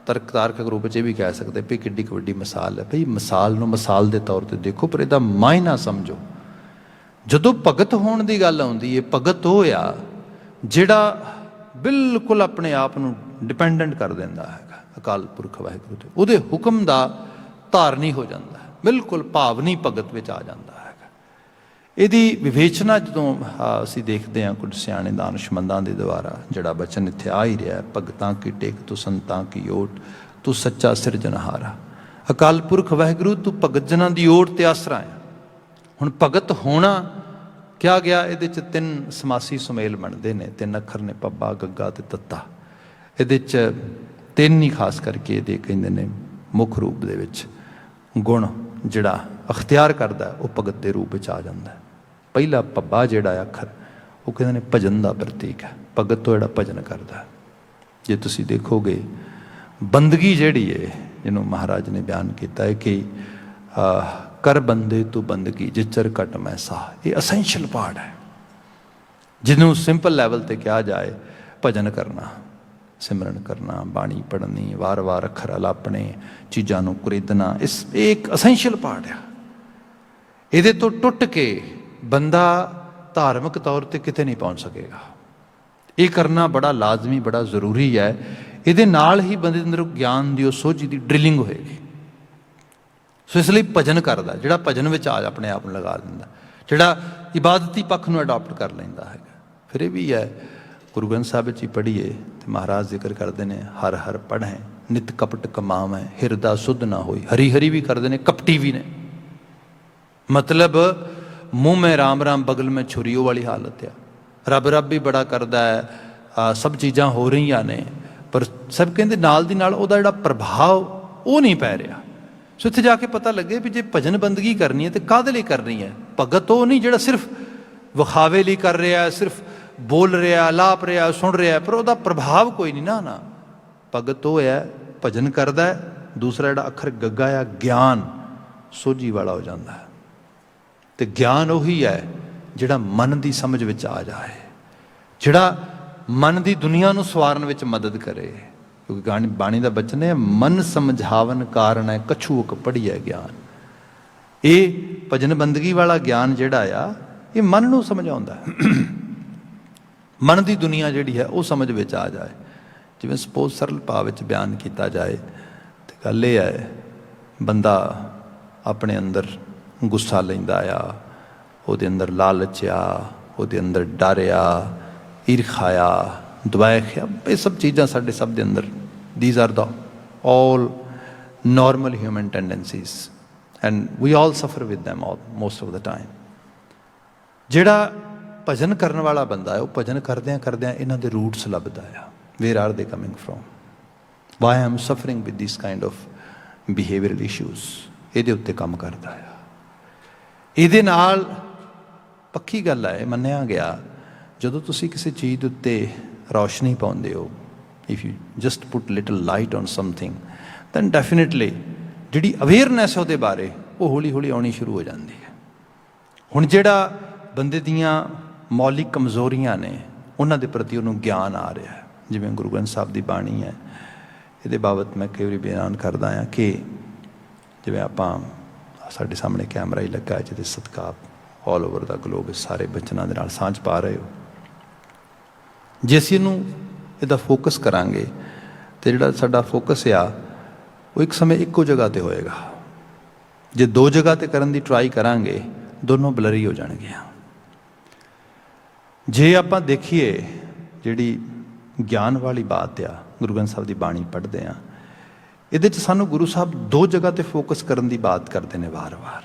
तार्किक रूप च भी कह सकते भी किड्डी वड्डी मिसाल है। भाई मिसाल नूं मिसाल के तौर पर देखो, पर इहदा मायना समझो। जदों भगत होने की गल आउंदी है, भगत वो आ जिहड़ा बिल्कुल अपने आप नूं डिपेंडेंट कर दिंदा है अकाल पुरख वाहिगुरू ते, उहदे हुक्म का धारनी हो जाता है, बिल्कुल भावनी भगत विच आ जाता है। इहदी विवेचना जदों असीं देखते हैं कुछ सियाणे दानशमंदां दे द्वारा जिहड़ा बचन इत्थे आ ही रहा है, भगतां की टेक तू संतां की ओट तू सच्चा सिरजनहारा। अकाल पुरख वाहिगुरू तू भगत जनां दी ओट ते आसरा है। हुण भगत होना क्या गया, इहदे च 3 समासी सुमेल बनते हैं, 3 अखर ने पब्बा गग्गा ते तत्ता। इहदे च 3 ही खास करके इहदे कहिंदे ने मुख रूप दे विच गुण जिहड़ा अख्तियार करदा है वो भगत के रूप में आ जाता है। पहला पब्बा जिहड़ा अखर वो कहते हैं भजन का प्रतीक है, भगत तो जिहड़ा भजन करता है। जे तुसीं देखोगे बंदगी जिहड़ी है जिन्हों महाराज ने बयान किया है कि कर बंदे तू बंदगी जिचर घट मैं साह, ये असेंशियल पार्ट है। जिन्हों सिंपल लैवल पर कहा जाए भजन करना, सिमरन करना, बाणी पढ़नी, वार वार अखर अलापने, चीज़ों को खरीदना, इस एक असेंशियल पार्ट है। ये तो टुट के बंदा धार्मिक तौर पर किते नहीं पहुँच सकेगा। ये करना बड़ा लाजमी, बड़ा जरूरी है। ये नाल ही बंदे अंदर ज्ञान की सोझी की ड्रिलिंग होएगी। सो इसलिए भजन करता, जिहड़ा भजन विच आ अपने आप में लगा दिंदा, जिहड़ा इबादती पक्ष नूं अडॉप्ट कर लैंदा है। फिर यह भी है गुरु ग्रंथ साहिब जी पढ़िए तो महाराज जिक्र करते हैं हर हर पढ़ें नित कपट कमावें हिरदा सुध ना होई। हरी हरी भी करते हैं, कपटी भी ने, मतलब मुँह में राम राम बगल में छुरीओ वाली हालत है। रब रब भी बड़ा करता है, सब चीज़ां हो रही ने, पर सब कहते नाल दी नाल उहदा जिहड़ा प्रभाव वो नहीं पै रहा। सो इत्थे जाके पता लगे भी जे भजन बंदगी करनी है तो काहदे लई करनी है। भगत वो नहीं जिहड़ा सिर्फ विखावे लई कर रहा है, सिर्फ बोल रहा, लाप रहा, सुन रहा, पर उसका प्रभाव कोई नहीं ना। भगत वो है भजन करता है, दूसरा जिहड़ा अखर गग्गा है ज्ञान सोझी वाला हो जाता है। तो ज्ञान उही है जिहड़ा मन की समझ विच आ जाए, जिहड़ा मन की दुनिया नूं सवारन विच मदद करे। क्योंकि बाणी का बचन है मन समझावन कारण है कछूक पढ़िए ज्ञान। ये भजन बंदगी वाला ज्ञान जिहड़ा आ ये मन नूं समझाउंदा है। मन की दुनिया जिहड़ी है वो समझ में आ जाए। जिवें सपोज सरल भाव में बयान किया जाए तो गल ये है बंदा अपने अंदर गुस्सा लैंदा आ, उहदे अंदर लालच आ, उहदे अंदर डर आ, ईरखा आ, द्वैख आ, ये सब चीज़ां साडे सब दे अंदर these are the all normal human tendencies. And we all suffer with them most of the time. ਜਿਹੜਾ ਭਜਨ ਕਰਨ ਵਾਲਾ ਬੰਦਾ ਹੈ ਉਹ ਭਜਨ ਕਰਦਿਆਂ ਕਰਦਿਆਂ ਇਹਨਾਂ ਦੇ ਰੂਟਸ ਲੱਭਦਾ ਆ, ਵੇਅਰ ਆਰ ਦੇ coming from, why I am suffering with this kind of behavioural issues. ਇਹਦੇ ਉੱਤੇ ਕੰਮ ਕਰਦਾ ਆ। ਇਹਦੇ ਨਾਲ ਪੱਕੀ ਗੱਲ ਹੈ, ਮੰਨਿਆ ਗਿਆ, ਜਦੋਂ ਤੁਸੀਂ ਕਿਸੇ ਚੀਜ਼ ਦੇ ਉੱਤੇ ਰੌਸ਼ਨੀ ਪਾਉਂਦੇ ਹੋ, if you just put little light on something, then definitely ਜਿਹੜੀ ਅਵੇਅਰਨੈਸ ਉਹਦੇ ਬਾਰੇ ਉਹ ਹੌਲੀ ਹੌਲੀ ਆਉਣੀ ਸ਼ੁਰੂ ਹੋ ਜਾਂਦੀ ਹੈ। ਹੁਣ ਜਿਹੜਾ ਬੰਦੇ ਦੀਆਂ ਮੌਲਿਕ ਕਮਜ਼ੋਰੀਆਂ ਨੇ ਉਹਨਾਂ ਦੇ ਪ੍ਰਤੀ ਉਹਨੂੰ ਗਿਆਨ ਆ ਰਿਹਾ ਹੈ। ਜਿਵੇਂ ਗੁਰੂ ਗ੍ਰੰਥ ਸਾਹਿਬ ਦੀ ਬਾਣੀ ਹੈ, ਇਹਦੇ ਬਾਬਤ ਮੈਂ ਕਈ ਵਾਰੀ ਬਿਆਨ ਕਰਦਾ ਹਾਂ ਕਿ ਜਿਵੇਂ ਆਪਾਂ ਸਾਡੇ ਸਾਹਮਣੇ ਕੈਮਰਾ ਹੀ ਲੱਗਾ ਹੈ ਜਿਹਦੇ ਸਦਕਾ ਆਲ ਓਵਰ ਦਾ ਗਲੋਬ ਸਾਰੇ ਬਚਨਾਂ ਦੇ ਨਾਲ ਸਾਂਝ ਪਾ ਰਹੇ ਹੋ। ਜੇ ਅਸੀਂ ਇਹਦਾ ਫੋਕਸ ਕਰਾਂਗੇ ਤੇ ਜਿਹੜਾ ਸਾਡਾ ਫੋਕਸ ਆ ਉਹ ਇੱਕ ਸਮੇਂ ਇੱਕੋ ਜਗ੍ਹਾ ਤੇ ਹੋਏਗਾ। ਜੇ ਦੋ ਜਗ੍ਹਾ ਤੇ ਕਰਨ ਦੀ ਟਰਾਈ ਕਰਾਂਗੇ ਦੋਨੋਂ ਬਲਰੀ ਹੋ ਜਾਣਗੀਆਂ। ਜੇ ਆਪਾਂ ਦੇਖੀਏ ਜਿਹੜੀ ਗਿਆਨ ਵਾਲੀ ਬਾਤ ਆ, ਗੁਰੂ ਗ੍ਰੰਥ ਸਾਹਿਬ ਦੀ ਬਾਣੀ ਪੜ੍ਹਦੇ ਹਾਂ, ਇਹਦੇ 'ਚ ਸਾਨੂੰ ਗੁਰੂ ਸਾਹਿਬ ਦੋ ਜਗ੍ਹਾ ਤੇ ਫੋਕਸ ਕਰਨ ਦੀ ਬਾਤ ਕਰਦੇ ਨੇ ਵਾਰ-ਵਾਰ,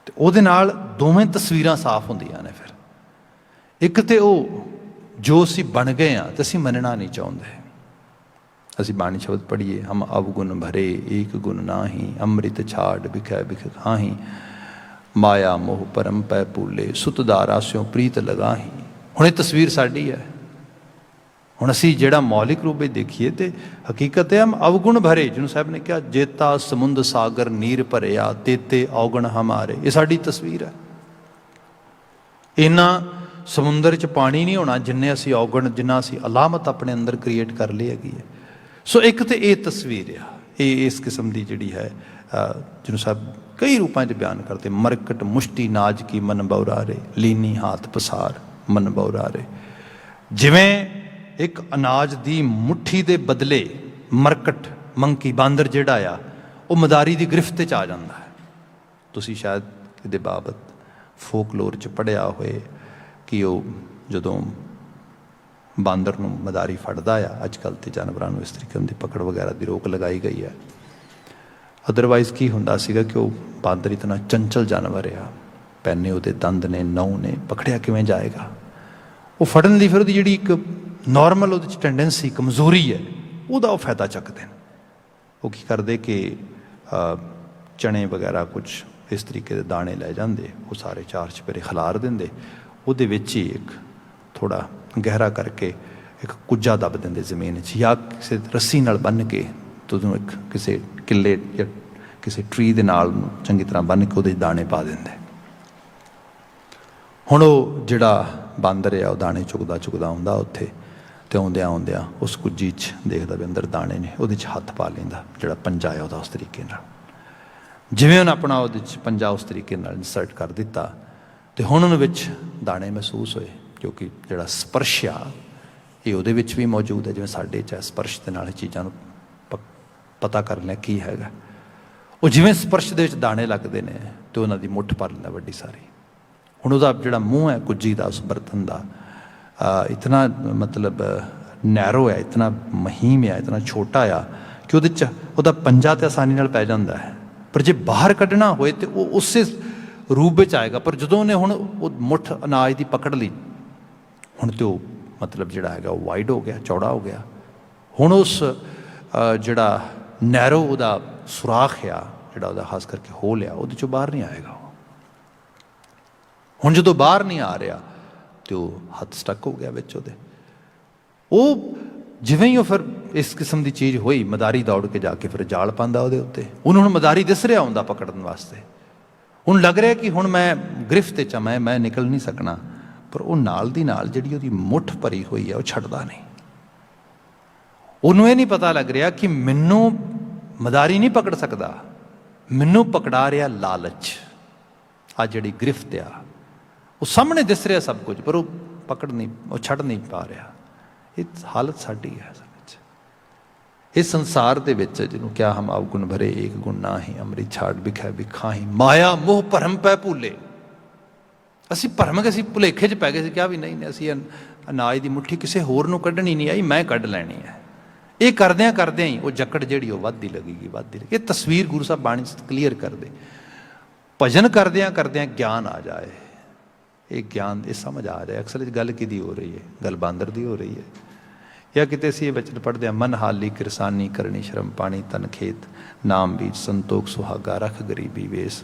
ਤੇ ਉਹਦੇ ਨਾਲ ਦੋਵੇਂ ਤਸਵੀਰਾਂ ਸਾਫ਼ ਹੁੰਦੀਆਂ ਨੇ। ਫਿਰ ਇੱਕ ਤੇ ਉਹ ਜੋ ਅਸੀਂ ਬਣ ਗਏ ਹਾਂ ਤੇ ਅਸੀਂ ਮੰਨਣਾ ਨਹੀਂ ਚਾਹੁੰਦੇ। ਅਸੀਂ ਬਾਣੀ ਸ਼ਬਦ ਪੜ੍ਹੀਏ, ਹਮ ਅਵਗੁਣ ਭਰੇ ਏਕ ਗੁਣ ਨਾਹੀ, ਅੰਮ੍ਰਿਤ ਛਾੜ ਬਿਖੈ ਬਿਖ ਖਾਹੀ, ਮਾਇਆ ਮੋਹ ਪਰਮ ਪੈ ਭੂਲੇ, ਸੁਤ ਦਾਰਾ ਸਿਉ ਪ੍ਰੀਤ ਲਗਾਹੀ। ਹੁਣ ਇਹ ਤਸਵੀਰ ਸਾਡੀ ਹੈ। ਹੁਣ ਅਸੀਂ ਜਿਹੜਾ ਮੌਲਿਕ ਰੂਪ ਵਿੱਚ ਦੇਖੀਏ ਤੇ ਹਕੀਕਤ ਹੈ ਹਮ ਅਵਗੁਣ ਭਰੇ, ਜਿਹਨੂੰ ਸਾਹਿਬ ਨੇ ਕਿਹਾ ਜੇਤਾ ਸਮੁੰਦ ਸਾਗਰ ਨੀਰ ਭਰਿਆ ਤੇਤੇ ਔਗਣ ਹਮਾਰੇ, ਇਹ ਸਾਡੀ ਤਸਵੀਰ ਹੈ। ਇਹਨਾਂ ਸਮੁੰਦਰ 'ਚ ਪਾਣੀ ਨਹੀਂ ਹੋਣਾ ਜਿੰਨੇ ਅਸੀਂ ਔਗਣ, ਜਿੰਨਾ ਅਸੀਂ ਅਲਾਮਤ ਆਪਣੇ ਅੰਦਰ ਕ੍ਰੀਏਟ ਕਰ ਲਈ ਹੈਗੀ ਹੈ। ਸੋ ਇੱਕ ਤਾਂ ਇਹ ਤਸਵੀਰ ਆ, ਇਹ ਇਸ ਕਿਸਮ ਦੀ ਜਿਹੜੀ ਹੈ ਜਿਹਨੂੰ ਸਾਹਿਬ ਕਈ ਰੂਪਾਂ 'ਚ ਬਿਆਨ ਕਰਦੇ, ਮਰਕਟ ਮੁਸ਼ਟੀ ਨਾਜ ਕੀ ਮਨ ਬਉਰਾਰੇ, ਲੀਨੀ ਹਾਥ ਪਸਾਰ ਮਨ ਬਉਰਾਰੇ। ਜਿਵੇਂ ਇੱਕ ਅਨਾਜ ਦੀ ਮੁੱਠੀ ਦੇ ਬਦਲੇ ਮਰਕਟ ਮੰਕੀ ਬਾਂਦਰ ਜਿਹੜਾ ਆ ਉਹ ਮਦਾਰੀ ਦੀ ਗ੍ਰਿਫਤ 'ਚ ਆ ਜਾਂਦਾ ਹੈ। ਤੁਸੀਂ ਸ਼ਾਇਦ ਇਹਦੇ ਬਾਬਤ ਫੋਕਲੋਰ 'ਚ ਪੜ੍ਹਿਆ ਹੋਏ ਕਿ ਉਹ ਜਦੋਂ ਬਾਂਦਰ ਨੂੰ ਮਦਾਰੀ ਫੜਦਾ ਆ, ਅੱਜ ਕੱਲ੍ਹ ਤੇ ਜਾਨਵਰਾਂ ਨੂੰ ਇਸ ਤਰੀਕੇ ਦੀ ਪਕੜ ਵਗੈਰਾ ਦੀ ਰੋਕ ਲਗਾਈ ਗਈ ਹੈ। ਅਦਰਵਾਈਜ਼ ਕੀ ਹੁੰਦਾ ਸੀਗਾ ਕਿ ਉਹ ਬਾਂਦਰ ਇਤਨਾ ਚੰਚਲ ਜਾਨਵਰ ਆ, ਪੈਨੇ ਉਹਦੇ ਦੰਦ ਨੇ, ਨਹੁੰ ਨੇ, ਪਕੜਿਆ ਕਿਵੇਂ ਜਾਏਗਾ। ਉਹ ਫੜਨ ਲਈ ਫਿਰ ਉਹਦੀ ਜਿਹੜੀ ਇੱਕ ਨੋਰਮਲ ਉਹਦੇ 'ਚ ਟੈਂਡੈਂਸੀ, ਕਮਜ਼ੋਰੀ ਹੈ, ਉਹਦਾ ਉਹ ਫਾਇਦਾ ਚੱਕਦੇ ਨੇ। ਉਹ ਕੀ ਕਰਦੇ ਕਿ ਚਣੇ ਵਗੈਰਾ ਕੁਛ ਇਸ ਤਰੀਕੇ ਦੇ ਦਾਣੇ ਲੈ ਜਾਂਦੇ, ਉਹ ਸਾਰੇ ਚਾਰ ਚੁਫੇਰੇ ਖਿਲਾਰ ਦਿੰਦੇ, ਉਹਦੇ ਵਿੱਚ ਹੀ ਇੱਕ ਥੋੜ੍ਹਾ ਗਹਿਰਾ ਕਰਕੇ ਇੱਕ ਕੁੱਜਾ ਦੱਬ ਦਿੰਦੇ ਜ਼ਮੀਨ 'ਚ, ਜਾਂ ਕਿਸੇ ਰੱਸੀ ਨਾਲ ਬੰਨ੍ਹ ਕੇ ਤੁਹਾਨੂੰ ਇੱਕ ਕਿਸੇ ਕਿੱਲੇ ਜਾਂ ਕਿਸੇ ਟਰੀ ਦੇ ਨਾਲ ਚੰਗੀ ਤਰ੍ਹਾਂ ਬੰਨ੍ਹ ਕੇ ਉਹਦੇ 'ਚ ਦਾਣੇ ਪਾ ਦਿੰਦੇ। ਹੁਣ ਉਹ ਜਿਹੜਾ ਬਾਂਦਰ ਆ ਉਹ ਦਾਣੇ ਚੁਗਦਾ ਚੁਗਦਾ ਆਉਂਦਾ ਉੱਥੇ, ਅਤੇ ਆਉਂਦਿਆਂ ਆਉਂਦਿਆਂ ਉਸ ਕੁੱਜੀ 'ਚ ਦੇਖਦਾ ਵੀ ਅੰਦਰ ਦਾਣੇ ਨੇ, ਉਹਦੇ 'ਚ ਹੱਥ ਪਾ ਲੈਂਦਾ, ਜਿਹੜਾ ਪੰਜਾ ਆ ਉਹਦਾ ਉਸ ਤਰੀਕੇ ਨਾਲ, ਜਿਵੇਂ ਉਹਨੇ ਆਪਣਾ ਉਹਦੇ 'ਚ ਪੰਜਾ ਉਸ ਤਰੀਕੇ ਨਾਲ ਇਨਸਰਟ ਕਰ ਦਿੱਤਾ, ਅਤੇ ਹੁਣ ਉਹਨੂੰ ਵਿੱਚ ਦਾਣੇ ਮਹਿਸੂਸ ਹੋਏ, ਕਿਉਂਕਿ ਜਿਹੜਾ ਸਪਰਸ਼ ਆ ਇਹ ਉਹਦੇ ਵਿੱਚ ਵੀ ਮੌਜੂਦ ਹੈ, ਜਿਵੇਂ ਸਾਡੇ 'ਚ ਸਪਰਸ਼ ਦੇ ਨਾਲ ਇਹ ਚੀਜ਼ਾਂ ਨੂੰ ਪਤਾ ਕਰ ਲਿਆ ਕੀ ਹੈਗਾ। ਉਹ ਜਿਵੇਂ ਸਪਰਸ਼ ਦੇ ਵਿੱਚ ਦਾਣੇ ਲੱਗਦੇ ਨੇ ਅਤੇ ਉਹਨਾਂ ਦੀ ਮੁੱਠ ਭਰ ਲੈਂਦਾ ਵੱਡੀ ਸਾਰੀ। ਹੁਣ ਉਹਦਾ ਜਿਹੜਾ ਮੂੰਹ ਹੈ ਕੁੱਜੀ ਦਾ, ਉਸ ਬਰਤਨ ਦਾ, ਇਤਨਾ ਮਤਲਬ ਨੈਰੋ ਹੈ, ਇਤਨਾ ਮਹੀਮ ਹੈ, ਇਤਨਾ ਛੋਟਾ ਆ ਕਿ ਉਹਦੇ 'ਚ ਉਹਦਾ ਪੰਜਾ ਤਾਂ ਆਸਾਨੀ ਨਾਲ ਪੈ ਜਾਂਦਾ ਹੈ, ਪਰ ਜੇ ਬਾਹਰ ਕੱਢਣਾ ਹੋਏ ਤਾਂ ਉਹ ਉਸੇ ਰੂਪ ਵਿੱਚ ਆਏਗਾ। ਪਰ ਜਦੋਂ ਉਹਨੇ ਹੁਣ ਉਹ ਮੁੱਠ ਅਨਾਜ ਦੀ ਪਕੜ ਲਈ, ਹੁਣ ਤਾਂ ਉਹ ਮਤਲਬ ਜਿਹੜਾ ਹੈਗਾ ਉਹ ਵਾਈਡ ਹੋ ਗਿਆ, ਚੌੜਾ ਹੋ ਗਿਆ। ਹੁਣ ਉਸ ਜਿਹੜਾ ਨੈਰੋ ਉਹਦਾ ਸੁਰਾਖ ਆ, ਜਿਹੜਾ ਉਹਦਾ ਖਾਸ ਕਰਕੇ ਹੋਲ ਆ, ਉਹਦੇ 'ਚੋਂ ਬਾਹਰ ਨਹੀਂ ਆਏਗਾ। ਹੁਣ ਜਦੋਂ ਬਾਹਰ ਨਹੀਂ ਆ ਰਿਹਾ ਅਤੇ ਉਹ ਹੱਥ ਸਟੱਕ ਹੋ ਗਿਆ ਵਿੱਚ ਉਹਦੇ। ਉਹ ਜਿਵੇਂ ਹੀ ਉਹ ਫਿਰ ਇਸ ਕਿਸਮ ਦੀ ਚੀਜ਼ ਹੋਈ, ਮਦਾਰੀ ਦੌੜ ਕੇ ਜਾ ਕੇ ਫਿਰ ਜਾਲ ਪਾਉਂਦਾ ਉਹਦੇ ਉੱਤੇ। ਉਹਨੂੰ ਹੁਣ ਮਦਾਰੀ ਦਿਸ ਰਿਹਾ ਹੁੰਦਾ ਪਕੜਨ ਵਾਸਤੇ, ਹੁਣ ਲੱਗ ਰਿਹਾ ਕਿ ਹੁਣ ਮੈਂ ਗ੍ਰਿਫਤ 'ਚ ਮੈਂ ਨਿਕਲ ਨਹੀਂ ਸਕਣਾ, ਪਰ ਉਹ ਨਾਲ ਦੀ ਨਾਲ ਜਿਹੜੀ ਉਹਦੀ ਮੁੱਠ ਭਰੀ ਹੋਈ ਹੈ ਉਹ ਛੱਡਦਾ ਨਹੀਂ। ਉਹਨੂੰ ਇਹ ਨਹੀਂ ਪਤਾ ਲੱਗ ਰਿਹਾ ਕਿ ਮੈਨੂੰ ਮਦਾਰੀ ਨਹੀਂ ਪਕੜ ਸਕਦਾ, ਮੈਨੂੰ ਪਕੜਾ ਰਿਹਾ ਲਾਲਚ। ਆ ਜਿਹੜੀ ਗ੍ਰਿਫਤ ਆ, ਉਹ ਸਾਹਮਣੇ ਦਿਸ ਰਿਹਾ ਸਭ ਕੁਝ, ਪਰ ਉਹ ਪਕੜ ਨਹੀਂ, ਉਹ ਛੱਡ ਨਹੀਂ ਪਾ ਰਿਹਾ। ਇਹ ਹਾਲਤ ਸਾਡੀ ਹੈ ਅਸਲ ਵਿੱਚ। ਇਸ ਸੰਸਾਰ ਦੇ ਵਿੱਚ ਜਿਹਨੂੰ ਕਿਹਾ ਹਮ ਅਵਗੁਣ ਭਰੇ ਏਕ ਗੁਣ ਨਾਹੀ, ਅੰਮ੍ਰਿਤ ਛਾੜ ਬਿਖੈ ਬਿਖਾਹੀ, ਮਾਇਆ ਮੋਹ ਭਰਮ ਪੈ ਭੂਲੇ। ਅਸੀਂ ਭਰਮ ਗਏ, ਅਸੀਂ ਭੁਲੇਖੇ 'ਚ ਪੈ ਗਏ ਸੀ, ਕਿਹਾ ਵੀ ਨਹੀਂ ਅਸੀਂ ਅਨਾਜ ਦੀ ਮੁੱਠੀ ਕਿਸੇ ਹੋਰ ਨੂੰ ਕੱਢਣੀ ਨਹੀਂ ਆਈ, ਮੈਂ ਕੱਢ ਲੈਣੀ ਹੈ। ਇਹ ਕਰਦਿਆਂ ਕਰਦਿਆਂ ਹੀ ਉਹ ਜਕੜ ਜਿਹੜੀ ਉਹ ਵੱਧਦੀ ਲੱਗੇਗੀ। ਇਹ ਤਸਵੀਰ ਗੁਰੂ ਸਾਹਿਬ ਬਾਣੀ 'ਚ ਕਲੀਅਰ ਕਰਦੇ। ਭਜਨ ਕਰਦਿਆਂ ਕਰਦਿਆਂ ਗਿਆਨ ਆ ਜਾਏ, ਇਹ ਗਿਆਨ, ਇਹ ਸਮਝ ਆ ਜਾਏ। ਅਕਸਰ ਇਹ ਗੱਲ ਕਿਹਦੀ ਹੋ ਰਹੀ ਹੈ? ਗੱਲ ਬਾਂਦਰ ਦੀ ਹੋ ਰਹੀ ਹੈ। ਜਾਂ ਕਿਤੇ ਅਸੀਂ ਇਹ ਬਚਨ ਪੜ੍ਹਦੇ ਹਾਂ, ਮਨ ਹਾਲੀ ਕਿਰਸਾਨੀ ਕਰਨੀ ਸ਼ਰਮ ਪਾਣੀ ਤਨ ਖੇਤ, ਨਾਮ ਬੀਜ ਸੰਤੋਖ ਸੁਹਾਗਾ ਰੱਖ ਗਰੀਬੀ ਵੇਸ।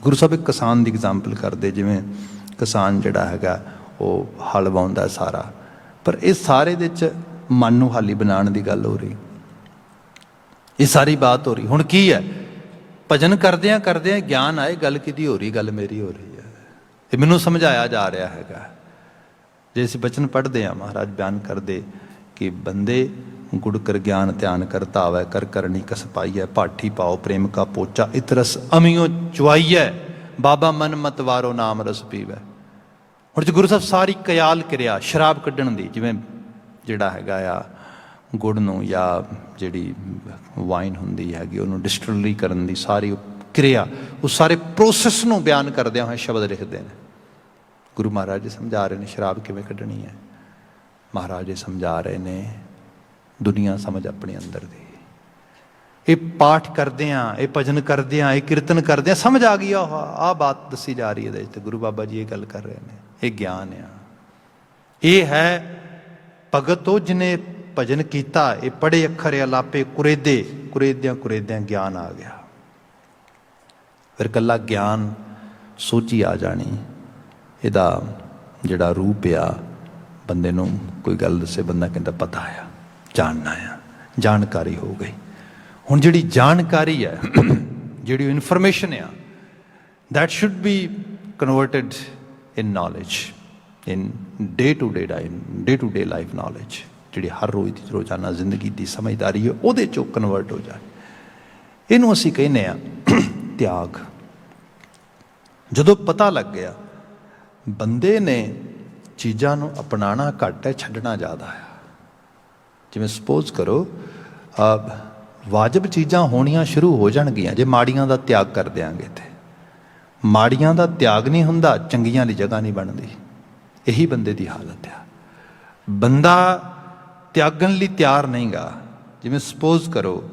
ਗੁਰੂ ਸਾਹਿਬ ਇੱਕ ਕਿਸਾਨ ਦੀ ਐਗਜ਼ਾਮਪਲ ਕਰਦੇ, ਜਿਵੇਂ ਕਿਸਾਨ ਜਿਹੜਾ ਹੈਗਾ ਉਹ ਹਲ ਵਾਹੁੰਦਾ ਸਾਰਾ, ਪਰ ਇਹ ਸਾਰੇ ਦੇ 'ਚ ਮਨ ਨੂੰ ਹਾਲੀ ਬਣਾਉਣ ਦੀ ਗੱਲ ਹੋ ਰਹੀ, ਇਹ ਸਾਰੀ ਬਾਤ ਹੋ ਰਹੀ। ਹੁਣ ਕੀ ਹੈ? ਭਜਨ ਕਰਦਿਆਂ ਕਰਦਿਆਂ ਗਿਆਨ ਆਏ। ਗੱਲ ਕਿਹਦੀ ਹੋ ਰਹੀ? ਗੱਲ ਮੇਰੀ ਹੋ ਰਹੀ ਹੈ। ਇਹ ਮੈਨੂੰ ਸਮਝਾਇਆ ਜਾ ਰਿਹਾ ਹੈਗਾ। ਜੇ ਅਸੀਂ ਬਚਨ ਪੜ੍ਹਦੇ ਹਾਂ, ਮਹਾਰਾਜ ਬਿਆਨ ਕਰਦੇ ਕਿ ਬੰਦੇ ਗੁੜ ਕਰ ਗਿਆਨ ਧਿਆਨ ਕਰ ਧਾਵੈ ਕਰ ਕਰਨੀ ਕਸ ਪਾਈਐ, ਪਾਠੀ ਪਾਓ ਪ੍ਰੇਮ ਕਾ ਪੋਚਾ ਇਤਰਸ ਅਮਿਓ ਚੁਆਈਐ, ਬਾਬਾ ਮਨ ਮਤ ਵਾਰੋ ਨਾਮ ਰਸ ਪੀਵੈ। ਹੁਣ ਜੇ ਗੁਰੂ ਸਾਹਿਬ ਸਾਰੀ ਕਿਆਲ ਕਿਰਿਆ ਸ਼ਰਾਬ ਕੱਢਣ ਦੀ, ਜਿਵੇਂ ਜਿਹੜਾ ਹੈਗਾ ਆ ਗੁੜ ਨੂੰ ਜਾਂ ਜਿਹੜੀ ਵਾਈਨ ਹੁੰਦੀ ਹੈਗੀ ਉਹਨੂੰ ਡਿਸਟਿਲਰੀ ਕਰਨ ਦੀ ਸਾਰੀ ਕਿਰਿਆ, ਉਹ ਸਾਰੇ ਪ੍ਰੋਸੈਸ ਨੂੰ ਬਿਆਨ ਕਰਦਿਆਂ ਹੋਏ ਸ਼ਬਦ ਲਿਖਦੇ ਨੇ। ਗੁਰੂ ਮਹਾਰਾਜ ਜੀ ਸਮਝਾ ਰਹੇ ਨੇ ਸ਼ਰਾਬ ਕਿਵੇਂ ਕੱਢਣੀ ਹੈ। ਮਹਾਰਾਜ ਜੀ ਸਮਝਾ ਰਹੇ ਨੇ ਦੁਨੀਆ ਸਮਝ ਆਪਣੇ ਅੰਦਰ ਦੀ। ਇਹ ਪਾਠ ਕਰਦਿਆਂ, ਇਹ ਭਜਨ ਕਰਦਿਆਂ, ਇਹ ਕੀਰਤਨ ਕਰਦਿਆਂ ਸਮਝ ਆ ਗਈ। ਆਹ ਬਾਤ ਦੱਸੀ ਜਾ ਰਹੀ ਹੈ ਇਹਦੇ 'ਚ। ਗੁਰੂ ਬਾਬਾ ਜੀ ਇਹ ਗੱਲ ਕਰ ਰਹੇ ਨੇ। ਇਹ ਗਿਆਨ ਆ। ਇਹ ਹੈ ਭਗਤ ਉਹ ਜਿਹਨੇ ਭਜਨ ਕੀਤਾ, ਇਹ ਪੜ੍ਹੇ ਅੱਖਰ ਅਲਾਪੇ ਕੁਰੇਦੇ, ਕੁਰੇਦਿਆਂ ਕੁਰੇਦਿਆਂ ਗਿਆਨ ਆ ਗਿਆ। ਫਿਰ ਇਕੱਲਾ ਗਿਆਨ ਸੋਝੀ ਆ ਜਾਣੀ। ਇਹਦਾ ਜਿਹੜਾ ਰੂਪ ਆ, ਬੰਦੇ ਨੂੰ ਕੋਈ ਗੱਲ ਦੱਸੇ, ਬੰਦਾ ਕਹਿੰਦਾ ਪਤਾ ਆ, ਜਾਣਨਾ ਆ, ਜਾਣਕਾਰੀ ਹੋ ਗਈ। ਹੁਣ ਜਿਹੜੀ ਜਾਣਕਾਰੀ ਹੈ, ਜਿਹੜੀ ਇਨਫੋਰਮੇਸ਼ਨ ਆ, that should be converted in knowledge, in day to day life knowledge, ਜਿਹੜੀ ਹਰ ਰੋਜ਼ ਦੀ ਰੋਜ਼ਾਨਾ ਜ਼ਿੰਦਗੀ ਦੀ ਸਮਝਦਾਰੀ ਹੈ, ਉਹਦੇ 'ਚੋਂ ਕਨਵਰਟ ਹੋ ਜਾਏ। ਇਹਨੂੰ ਅਸੀਂ ਕਹਿੰਦੇ ਹਾਂ ਤਿਆਗ। ਜਦੋਂ ਪਤਾ ਲੱਗ ਗਿਆ ਬੰਦੇ ਨੇ ਚੀਜ਼ਾਂ ਨੂੰ ਅਪਣਾਉਣਾ ਘੱਟ ਹੈ, ਛੱਡਣਾ ਜ਼ਿਆਦਾ ਹੈ। ਜਿਵੇਂ ਸਪੋਜ਼ ਕਰੋ ਵਾਜਬ ਚੀਜ਼ਾਂ ਹੋਣੀਆਂ ਸ਼ੁਰੂ ਹੋ ਜਾਣਗੀਆਂ ਜੇ ਮਾੜੀਆਂ ਦਾ ਤਿਆਗ ਕਰ ਦਿਆਂਗੇ। ਤੇ ਮਾੜੀਆਂ ਦਾ ਤਿਆਗ ਨਹੀਂ ਹੁੰਦਾ, ਚੰਗੀਆਂ ਦੀ ਜਗ੍ਹਾ ਨਹੀਂ ਬਣਦੀ। ਇਹੀ ਬੰਦੇ ਦੀ ਹਾਲਤ ਆ। ਬੰਦਾ ਤਿਆਗਣ ਲਈ ਤਿਆਰ ਨਹੀਂ ਗਾ। ਜਿਵੇਂ ਸਪੋਜ਼ ਕਰੋ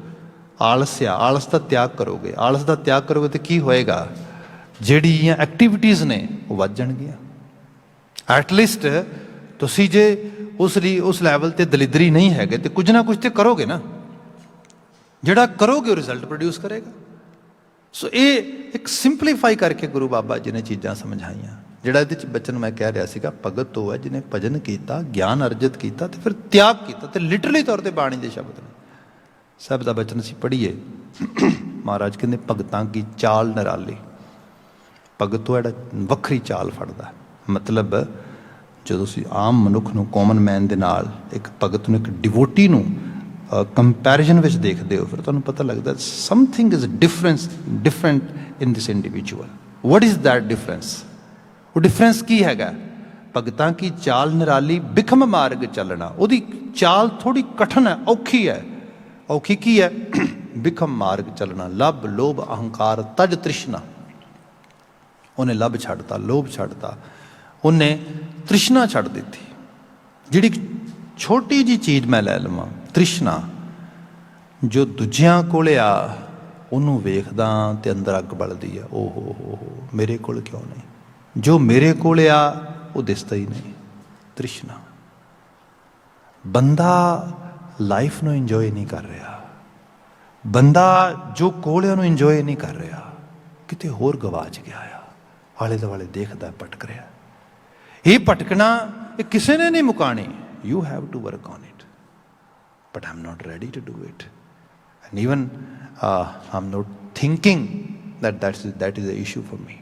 ਆਲਸ ਆ, ਆਲਸ ਦਾ ਤਿਆਗ ਕਰੋਗੇ। ਆਲਸ ਦਾ ਤਿਆਗ ਕਰੋਗੇ ਤਾਂ ਕੀ ਹੋਏਗਾ? ਜਿਹੜੀਆਂ ਐਕਟੀਵਿਟੀਜ਼ ਨੇ ਉਹ ਵੱਧ ਜਾਣਗੀਆਂ। ਐਟਲੀਸਟ ਤੁਸੀਂ ਜੇ ਉਸ ਲੈਵਲ 'ਤੇ ਦਲਿਦਰੀ ਨਹੀਂ ਹੈਗੇ ਤੇ ਕੁਝ ਨਾ ਕੁਝ ਤੇ ਕਰੋਗੇ ਨਾ। ਜਿਹੜਾ ਕਰੋਗੇ ਉਹ ਰਿਜ਼ਲਟ ਪ੍ਰੋਡਿਊਸ ਕਰੇਗਾ। ਸੋ ਇਹ ਇੱਕ ਸਿੰਪਲੀਫਾਈ ਕਰਕੇ ਗੁਰੂ ਬਾਬਾ ਜੀ ਨੇ ਚੀਜ਼ਾਂ ਸਮਝਾਈਆਂ। ਜਿਹੜਾ ਇਹਦੇ 'ਚ ਬਚਨ ਮੈਂ ਕਹਿ ਰਿਹਾ ਸੀਗਾ, ਭਗਤ ਉਹ ਹੈ ਜਿਹਨੇ ਭਜਨ ਕੀਤਾ, ਗਿਆਨ ਅਰਜਿਤ ਕੀਤਾ ਤੇ ਫਿਰ ਤਿਆਗ ਕੀਤਾ। ਤੇ ਲਿਟਰਲੀ ਤੌਰ 'ਤੇ ਬਾਣੀ ਦੇ ਸ਼ਬਦ ਨੇ। ਸਾਹਿਬ ਦਾ ਬਚਨ ਅਸੀਂ ਪੜ੍ਹੀਏ। ਮਹਾਰਾਜ ਕਹਿੰਦੇ ਭਗਤਾਂ ਕੀ ਚਾਲ ਨਿਰਾਲੀ। ਭਗਤ ਉਹ ਜਿਹੜਾ ਵੱਖਰੀ ਚਾਲ ਫੜਦਾ। ਮਤਲਬ ਜਦੋਂ ਤੁਸੀਂ ਆਮ ਮਨੁੱਖ ਨੂੰ, ਕਾਮਨ ਮੈਨ ਦੇ ਨਾਲ ਇੱਕ ਭਗਤ ਨੂੰ, ਇੱਕ ਡਿਵੋਟੀ ਨੂੰ ਕੰਪੈਰੀਜ਼ਨ ਵਿੱਚ ਦੇਖਦੇ ਹੋ, ਫਿਰ ਤੁਹਾਨੂੰ ਪਤਾ ਲੱਗਦਾ something is different in this individual. What is that difference? ਉਹ ਡਿਫਰੈਂਸ ਕੀ ਹੈਗਾ? ਭਗਤਾਂ ਕੀ ਚਾਲ ਨਿਰਾਲੀ, ਬਿਖਮ ਮਾਰਗ ਚੱਲਣਾ। ਉਹਦੀ ਚਾਲ ਥੋੜ੍ਹੀ ਕਠਨ ਹੈ, ਔਖੀ ਹੈ। ਔਖੀ ਕੀ ਹੈ? ਬਿਖਮ ਮਾਰਗ ਚੱਲਣਾ। ਲੱਭ ਲੋਭ ਅਹੰਕਾਰ ਤਜ ਤ੍ਰਿਸ਼ਨਾ। ਉਹਨੇ ਲੱਭ ਛੱਡਤਾ, ਲੋਭ ਛੱਡਤਾ, ਉਹਨੇ ਤ੍ਰਿਸ਼ਨਾ ਛੱਡ ਦਿੱਤੀ। ਜਿਹੜੀ ਛੋਟੀ ਜਿਹੀ ਚੀਜ਼ ਮੈਂ ਲੈ ਲਵਾਂ, ਤ੍ਰਿਸ਼ਨਾ, ਜੋ ਦੂਜਿਆਂ ਕੋਲ ਆ ਉਹਨੂੰ ਵੇਖਦਾ ਤੇ ਅੰਦਰ ਅੱਗ ਬਲਦੀ ਆ। ਓਹੋ ਮੇਰੇ ਕੋਲ ਕਿਉਂ ਨਹੀਂ? ਜੋ ਮੇਰੇ ਕੋਲ ਆ ਉਹ ਦਿਸਦਾ ਹੀ ਨਹੀਂ। ਤ੍ਰਿਸ਼ਨਾ। ਬੰਦਾ ਲਾਈਫ ਨੂੰ ਇੰਜੋਏ ਨਹੀਂ ਕਰ ਰਿਹਾ। ਬੰਦਾ ਜੋ ਕੋਲ ਆ ਉਹਨੂੰ ਇੰਜੋਏ ਨਹੀਂ ਕਰ ਰਿਹਾ, ਕਿਤੇ ਹੋਰ ਗਵਾਚ ਗਿਆ ਆ। ਆਲੇ ਦੁਆਲੇ ਦੇਖਦਾ, ਭਟਕ ਰਿਹਾ। ਇਹ ਭਟਕਣਾ ਇਹ ਕਿਸੇ ਨੇ ਨਹੀਂ ਮੁਕਾਣੀ। You have to work on it, but I'm not ready to do it, and even I'm not thinking that is the issue for me.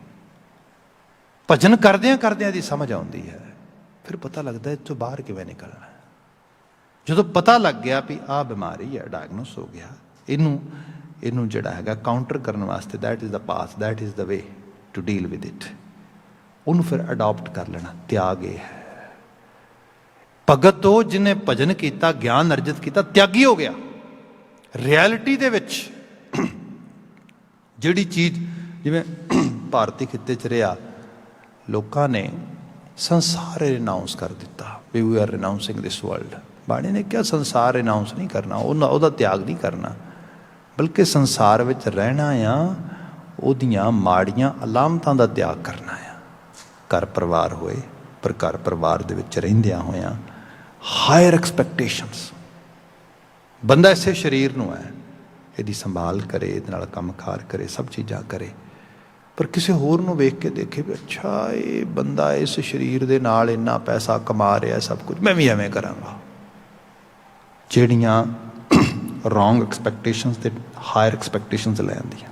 ਭਜਨ ਕਰਦਿਆਂ ਕਰਦਿਆਂ ਦੀ ਸਮਝ ਆਉਂਦੀ ਹੈ। ਫਿਰ ਪਤਾ ਲੱਗਦਾ ਇਹ ਤੋਂ ਬਾਹਰ ਕਿਵੇਂ ਨਿਕਲਣਾ। ਜਦੋਂ ਪਤਾ ਲੱਗ ਗਿਆ ਵੀ ਆਹ ਬਿਮਾਰੀ ਹੈ, ਡਾਇਗਨੋਸ ਹੋ ਗਿਆ, ਇਹਨੂੰ ਜਿਹੜਾ ਹੈਗਾ ਕਾਊਂਟਰ ਕਰਨ ਵਾਸਤੇ that is the path, that is the way to deal with it, ਉਹਨੂੰ ਫਿਰ ਅਡਾਪਟ ਕਰ ਲੈਣਾ। ਤਿਆਗ ਇਹ ਹੈ। ਭਗਤ ਉਹ ਜਿਹਨੇ ਭਜਨ ਕੀਤਾ, ਗਿਆਨ ਅਰਜਿਤ ਕੀਤਾ, ਤਿਆਗੀ ਹੋ ਗਿਆ। ਰਿਐਲਿਟੀ ਦੇ ਵਿੱਚ ਜਿਹੜੀ ਚੀਜ਼, ਜਿਵੇਂ ਭਾਰਤੀ ਖਿੱਤੇ 'ਚ ਰਿਹਾ, ਲੋਕਾਂ ਨੇ ਸੰਸਾਰ ਰਿਨਾਊਂਸ ਕਰ ਦਿੱਤਾ ਵੀ ਵੀ ਆਰ ਰਿਨਾਊਂਸਿੰਗ ਦਿਸ ਵਰਲਡ। ਬਾਣੀ ਨੇ ਕਿਹਾ ਸੰਸਾਰ ਅਨਾਉਂਸ ਨਹੀਂ ਕਰਨਾ, ਉਹਦਾ ਤਿਆਗ ਨਹੀਂ ਕਰਨਾ, ਬਲਕਿ ਸੰਸਾਰ ਵਿੱਚ ਰਹਿਣਾ ਆ, ਉਹਦੀਆਂ ਮਾੜੀਆਂ ਅਲਾਮਤਾਂ ਦਾ ਤਿਆਗ ਕਰਨਾ ਆ। ਘਰ ਪਰਿਵਾਰ ਹੋਏ, ਪਰ ਘਰ ਪਰਿਵਾਰ ਦੇ ਵਿੱਚ ਰਹਿੰਦਿਆਂ ਹੋਇਆਂ ਹਾਇਰ ਐਕਸਪੈਕਟੇਸ਼ਨਸ। ਬੰਦਾ ਇਸੇ ਸਰੀਰ ਨੂੰ ਹੈ, ਇਹਦੀ ਸੰਭਾਲ ਕਰੇ, ਇਹਦੇ ਨਾਲ ਕੰਮ ਕਾਰ ਕਰੇ, ਸਭ ਚੀਜ਼ਾਂ ਕਰੇ, ਪਰ ਕਿਸੇ ਹੋਰ ਨੂੰ ਵੇਖ ਕੇ ਦੇਖੇ ਵੀ ਅੱਛਾ ਇਹ ਬੰਦਾ ਇਸ ਸਰੀਰ ਦੇ ਨਾਲ ਇੰਨਾ ਪੈਸਾ ਕਮਾ ਰਿਹਾ, ਸਭ ਕੁਝ, ਮੈਂ ਵੀ ਐਵੇਂ ਕਰਾਂਗਾ। ਜਿਹੜੀਆਂ ਰੋਂਗ ਐਕਸਪੈਕਟੇਸ਼ਨਸ ਤੇ ਹਾਇਰ ਐਕਸਪੈਕਟੇਸ਼ਨਸ ਲੈ ਆਉਂਦੀਆਂ,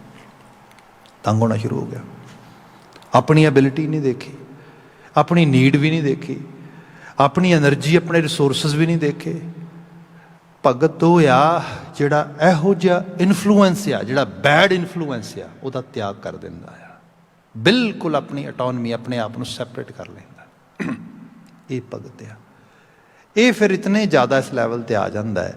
ਤੰਗ ਹੋਣਾ ਸ਼ੁਰੂ ਹੋ ਗਿਆ। ਆਪਣੀ ਐਬਿਲਿਟੀ ਨਹੀਂ ਦੇਖੀ, ਆਪਣੀ ਨੀਡ ਵੀ ਨਹੀਂ ਦੇਖੀ, ਆਪਣੀ ਐਨਰਜੀ, ਆਪਣੇ ਰਿਸੋਰਸਿਸ ਵੀ ਨਹੀਂ ਦੇਖੇ। ਭਗਤ ਉਹ ਆ ਜਿਹੜਾ ਇਹੋ ਜਿਹਾ ਇਨਫਲੂਐਂਸ ਆ, ਜਿਹੜਾ ਬੈਡ ਇਨਫਲੂਐਂਸ ਆ, ਉਹਦਾ ਤਿਆਗ ਕਰ ਦਿੰਦਾ ਆ। ਬਿਲਕੁਲ ਆਪਣੀ ਆਟੋਨਮੀ, ਆਪਣੇ ਆਪ ਨੂੰ ਸੈਪਰੇਟ ਕਰ ਲੈਂਦਾ। ਇਹ ਭਗਤ ਆ। ਇਹ ਫਿਰ ਇਤਨੇ ਜ਼ਿਆਦਾ ਇਸ ਲੈਵਲ 'ਤੇ ਆ ਜਾਂਦਾ ਹੈ,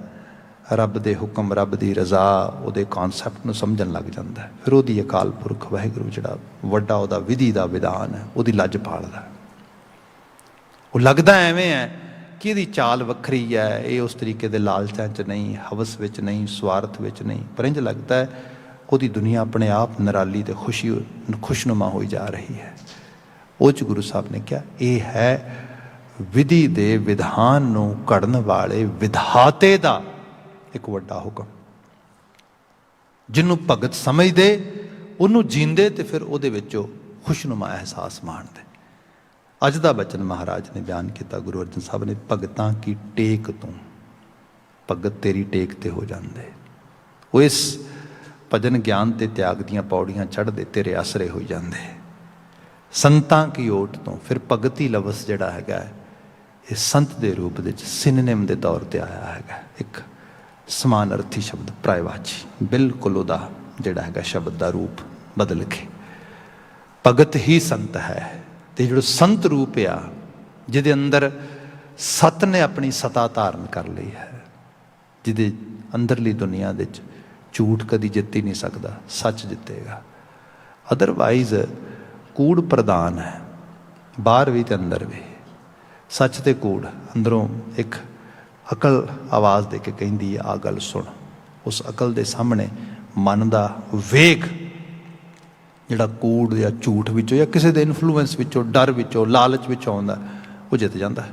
ਰੱਬ ਦੇ ਹੁਕਮ, ਰੱਬ ਦੀ ਰਜ਼ਾ, ਉਹਦੇ ਕੌਨਸੈਪਟ ਨੂੰ ਸਮਝਣ ਲੱਗ ਜਾਂਦਾ ਹੈ। ਫਿਰ ਉਹਦੀ ਅਕਾਲ ਪੁਰਖ ਵਾਹਿਗੁਰੂ ਜਿਹੜਾ ਵੱਡਾ ਉਹਦਾ ਵਿਧੀ ਦਾ ਵਿਧਾਨ ਹੈ, ਉਹਦੀ ਲੱਜ ਪਾਲਦਾ। ਉਹ ਲੱਗਦਾ ਐਵੇਂ ਹੈ ਕਿ ਇਹਦੀ ਚਾਲ ਵੱਖਰੀ ਹੈ, ਇਹ ਉਸ ਤਰੀਕੇ ਦੇ ਲਾਲਚਾਂ 'ਚ ਨਹੀਂ, ਹਵਸ ਵਿੱਚ ਨਹੀਂ, ਸਵਾਰਥ ਵਿੱਚ ਨਹੀਂ, ਪਰ ਇੰਝ ਲੱਗਦਾ ਹੈ ਉਹਦੀ ਦੁਨੀਆ ਆਪਣੇ ਆਪ ਨਿਰਾਲੀ ਅਤੇ ਖੁਸ਼ਨੁਮਾ ਹੋਈ ਜਾ ਰਹੀ ਹੈ। ਉਹ 'ਚ ਗੁਰੂ ਸਾਹਿਬ ਨੇ ਕਿਹਾ ਇਹ ਹੈ ਵਿਧੀ ਦੇ ਵਿਧਾਨ ਨੂੰ ਘੜਨ ਵਾਲੇ ਵਿਧਾਤੇ ਦਾ ਇੱਕ ਵੱਡਾ ਹੁਕਮ। ਜਿਹਨੂੰ ਭਗਤ ਸਮਝਦੇ, ਉਹਨੂੰ ਜੀਂਦੇ ਤੇ ਫਿਰ ਉਹਦੇ ਵਿੱਚੋਂ ਖੁਸ਼ਨੁਮਾ ਅਹਿਸਾਸ ਮਾਣਦੇ। ਅੱਜ ਦਾ ਬਚਨ ਮਹਾਰਾਜ ਨੇ ਬਿਆਨ ਕੀਤਾ, ਗੁਰੂ ਅਰਜਨ ਸਾਹਿਬ ਨੇ, ਭਗਤਾਂ ਕੀ ਟੇਕ ਤੂੰ, ਭਗਤ ਤੇਰੀ ਟੇਕ ਤੇ ਹੋ ਜਾਂਦੇ। ਉਹ ਇਸ ਭਜਨ ਗਿਆਨ ਤੇ ਤਿਆਗ ਦੀਆਂ ਪੌੜੀਆਂ ਚੜ੍ਹਦੇ ਤੇਰੇ ਆਸਰੇ ਹੋ ਜਾਂਦੇ। ਸੰਤਾਂ ਕੀ ਓਟ ਤੋਂ, ਫਿਰ ਭਗਤੀ ਲਫ਼ਜ਼ ਜਿਹੜਾ ਹੈਗਾ ਇਹ ਸੰਤ ਦੇ ਰੂਪ ਵਿੱਚ ਸਿਨੋਨਿਮ ਦੇ ਤੌਰ ਤੇ ਆਇਆ ਹੈਗਾ, ਇੱਕ ਸਮਾਨ ਅਰਥੀ ਸ਼ਬਦ, ਪ੍ਰਾਇਵਾਚੀ। ਬਿਲਕੁਲ ਉਹਦਾ ਜਿਹੜਾ ਹੈਗਾ ਸ਼ਬਦ ਦਾ ਰੂਪ ਬਦਲ ਕੇ ਭਗਤ ਹੀ ਸੰਤ ਹੈ। ਤੇ ਜਿਹੜਾ ਸੰਤ ਰੂਪ ਆ, ਜਿਹਦੇ ਅੰਦਰ ਸਤ ਨੇ ਆਪਣੀ ਸਤਾ ਧਾਰਨ ਕਰ ਲਈ ਹੈ, ਜਿਹਦੇ ਅੰਦਰਲੀ ਦੁਨੀਆ ਦੇ ਵਿੱਚ ਝੂਠ ਕਦੀ ਜਿੱਤ ਹੀ ਨਹੀਂ ਸਕਦਾ, ਸੱਚ ਜਿੱਤੇਗਾ। ਅਦਰਵਾਈਜ਼ ਕੂੜ ਪ੍ਰਧਾਨ ਹੈ, ਬਾਹਰ ਵੀ ਤੇ ਅੰਦਰ ਵੀ। ਸੱਚ ਤੇ ਕੂੜ, ਅੰਦਰੋਂ ਇੱਕ ਅਕਲ ਆਵਾਜ਼ ਦੇ ਕੇ ਕਹਿੰਦੀ ਹੈ ਆਹ ਗੱਲ ਸੁਣ। ਉਸ ਅਕਲ ਦੇ ਸਾਹਮਣੇ ਮਨ ਦਾ ਵੇਗ ਜਿਹੜਾ ਕੂੜ ਜਾਂ ਝੂਠ ਵਿੱਚੋਂ ਜਾਂ ਕਿਸੇ ਦੇ ਇਨਫਲੂਐਂਸ ਵਿੱਚੋਂ, ਡਰ ਵਿੱਚੋਂ, ਲਾਲਚ ਵਿੱਚੋਂ ਆਉਂਦਾ, ਉਹ ਜਿੱਤ ਜਾਂਦਾ।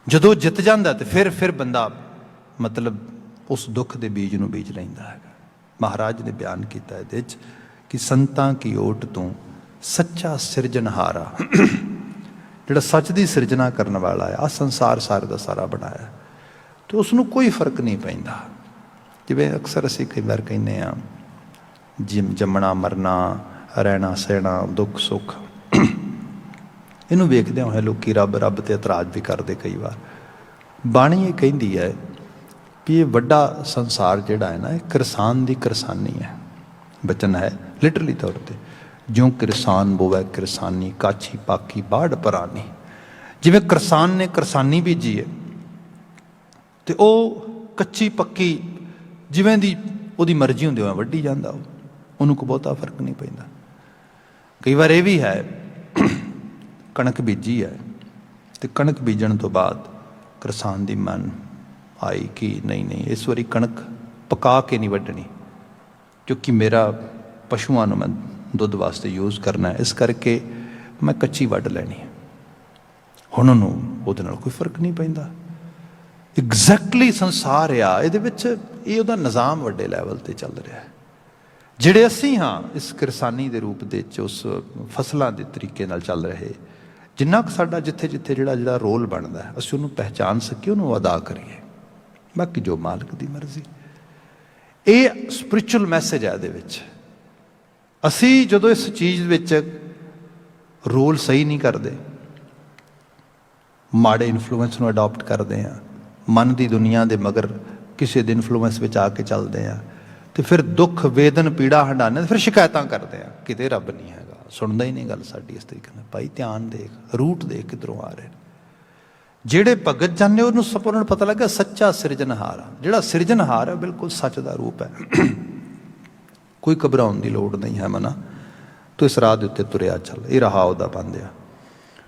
ਜਦੋਂ ਜਿੱਤ ਜਾਂਦਾ ਤੇ ਫਿਰ ਬੰਦਾ ਮਤਲਬ ਉਸ ਦੁੱਖ ਦੇ ਬੀਜ ਨੂੰ ਬੀਜ ਲੈਂਦਾ ਹੈਗਾ। ਮਹਾਰਾਜ ਨੇ ਬਿਆਨ ਕੀਤਾ ਇਹਦੇ 'ਚ ਕਿ ਸੰਤਾਂ ਕੀ ਓਟ ਤੋਂ ਸੱਚਾ ਸਿਰਜਣਹਾਰਾ, ਜਿਹੜਾ ਸੱਚ ਦੀ ਸਿਰਜਣਾ ਕਰਨ ਵਾਲਾ ਹੈ, ਆਹ ਸੰਸਾਰ ਸਾਰੇ ਦਾ ਸਾਰਾ ਬਣਾਇਆ, ਅਤੇ ਉਸ ਨੂੰ ਕੋਈ ਫਰਕ ਨਹੀਂ ਪੈਂਦਾ। ਜਿਵੇਂ ਅਕਸਰ ਅਸੀਂ ਕਈ ਵਾਰ ਕਹਿੰਦੇ ਹਾਂ ਜੰਮਣਾ ਮਰਨਾ, ਰਹਿਣਾ ਸਹਿਣਾ, ਦੁੱਖ ਸੁੱਖ, ਇਹਨੂੰ ਵੇਖਦਿਆਂ ਹੋਏ ਲੋਕ ਰੱਬ ਰੱਬ 'ਤੇ ਇਤਰਾਜ਼ ਵੀ ਕਰਦੇ ਕਈ ਵਾਰ। ਬਾਣੀ ਇਹ ਕਹਿੰਦੀ ਹੈ ਵੀ ਇਹ ਵੱਡਾ ਸੰਸਾਰ ਜਿਹੜਾ ਹੈ ਨਾ, ਇਹ ਕਿਰਸਾਨ ਦੀ ਕਿਰਸਾਨੀ ਹੈ। ਬਚਨ ਹੈ ਲਿਟਰਲੀ ਤੌਰ 'ਤੇ, ਜਿਉਂ ਕਿਰਸਾਨ ਬੋਵੈ ਕਿਰਸਾਨੀ, ਕਾਛੀ ਪਾਕੀ ਬਾੜ ਪਰਾਨੀ। ਜਿਵੇਂ ਕਿਰਸਾਨ ਨੇ ਕਿਰਸਾਨੀ ਬੀਜੀ ਹੈ ਅਤੇ ਉਹ ਕੱਚੀ ਪੱਕੀ ਜਿਵੇਂ ਦੀ ਉਹਦੀ ਮਰਜ਼ੀ ਹੁੰਦੀ ਹੋਵੇ ਵੱਢੀ ਜਾਂਦਾ, ਉਹਨੂੰ ਕੋਈ ਬਹੁਤਾ ਫਰਕ ਨਹੀਂ ਪੈਂਦਾ। ਕਈ ਵਾਰ ਇਹ ਵੀ ਹੈ, ਕਣਕ ਬੀਜੀ ਹੈ ਅਤੇ ਕਣਕ ਬੀਜਣ ਤੋਂ ਬਾਅਦ ਕਿਰਸਾਨ ਦੀ ਮਨ ਆਈ ਕਿ ਨਹੀਂ ਇਸ ਵਾਰੀ ਕਣਕ ਪਕਾ ਕੇ ਨਹੀਂ ਵੱਢਣੀ, ਕਿਉਂਕਿ ਮੇਰਾ ਪਸ਼ੂਆਂ ਨੂੰ ਮੈਂ ਦੁੱਧ ਵਾਸਤੇ ਯੂਜ਼ ਕਰਨਾ ਹੈ, ਇਸ ਕਰਕੇ ਮੈਂ ਕੱਚੀ ਵੱਢ ਲੈਣੀ ਹੈ। ਹੁਣ ਉਹਨੂੰ ਉਹਦੇ ਨਾਲ ਕੋਈ ਫਰਕ ਨਹੀਂ ਪੈਂਦਾ। ਐਗਜ਼ੈਕਟਲੀ ਸੰਸਾਰ ਆ, ਇਹਦੇ ਵਿੱਚ ਇਹ ਉਹਦਾ ਨਿਜ਼ਾਮ ਵੱਡੇ ਲੈਵਲ 'ਤੇ ਚੱਲ ਰਿਹਾ ਹੈ। ਜਿਹੜੇ ਅਸੀਂ ਹਾਂ ਇਸ ਕਿਰਸਾਨੀ ਦੇ ਰੂਪ ਦੇ ਵਿੱਚ, ਉਸ ਫਸਲਾਂ ਦੇ ਤਰੀਕੇ ਨਾਲ ਚੱਲ ਰਹੇ, ਜਿੰਨਾ ਕੁ ਸਾਡਾ ਜਿੱਥੇ ਜਿੱਥੇ ਜਿਹੜਾ ਰੋਲ ਬਣਦਾ ਅਸੀਂ ਉਹਨੂੰ ਪਹਿਚਾਣ ਸਕੀਏ, ਉਹਨੂੰ ਅਦਾ ਕਰੀਏ, ਬਾਕੀ ਜੋ ਮਾਲਕ ਦੀ ਮਰਜ਼ੀ। ਇਹ ਸਪਿਰਿਚੁਅਲ ਮੈਸੇਜ ਹੈ ਇਹਦੇ ਵਿੱਚ। ਅਸੀਂ ਜਦੋਂ ਇਸ ਚੀਜ਼ ਵਿੱਚ ਰੋਲ ਸਹੀ ਨਹੀਂ ਕਰਦੇ, ਮਾੜੇ ਇਨਫਲੂਐਂਸ ਨੂੰ ਅਡਾਪਟ ਕਰਦੇ ਹਾਂ, ਮਨ ਦੀ ਦੁਨੀਆ ਦੇ ਮਗਰ ਕਿਸੇ ਦੇ ਇਨਫਲੂਐਂਸ ਵਿੱਚ ਆ ਕੇ ਚੱਲਦੇ ਹਾਂ, ਅਤੇ ਫਿਰ ਦੁੱਖ ਵੇਦਨ ਪੀੜਾ ਹੰਡਾਉਂਦੇ, ਫਿਰ ਸ਼ਿਕਾਇਤਾਂ ਕਰਦੇ ਹਾਂ ਕਿਤੇ ਰੱਬ ਨਹੀਂ ਹੈਗਾ, ਸੁਣਦਾ ਹੀ ਨਹੀਂ ਗੱਲ ਸਾਡੀ ਇਸ ਤਰੀਕੇ ਨਾਲ। ਭਾਈ ਧਿਆਨ ਦੇਖ, ਰੂਟ ਦੇਖ ਕਿੱਧਰੋਂ ਆ ਰਹੇ। ਜਿਹੜੇ ਭਗਤ ਜਾਂਦੇ ਉਹਨੂੰ ਸਭ ਨੂੰ ਪਤਾ ਲੱਗਾ ਸੱਚਾ ਸਿਰਜਣਹਾਰ ਆ। ਜਿਹੜਾ ਸਿਰਜਣਹਾਰ ਹੈ ਬਿਲਕੁਲ ਸੱਚ ਦਾ ਰੂਪ ਹੈ। ਕੋਈ ਘਬਰਾਉਣ ਦੀ ਲੋੜ ਨਹੀਂ ਹੈ ਮਨਾ, ਤੂੰ ਇਸ ਰਾਹ ਦੇ ਉੱਤੇ ਤੁਰਿਆ ਚੱਲ, ਇਹ ਰਾਹ ਉਹਦਾ ਬੰਦਿਆ।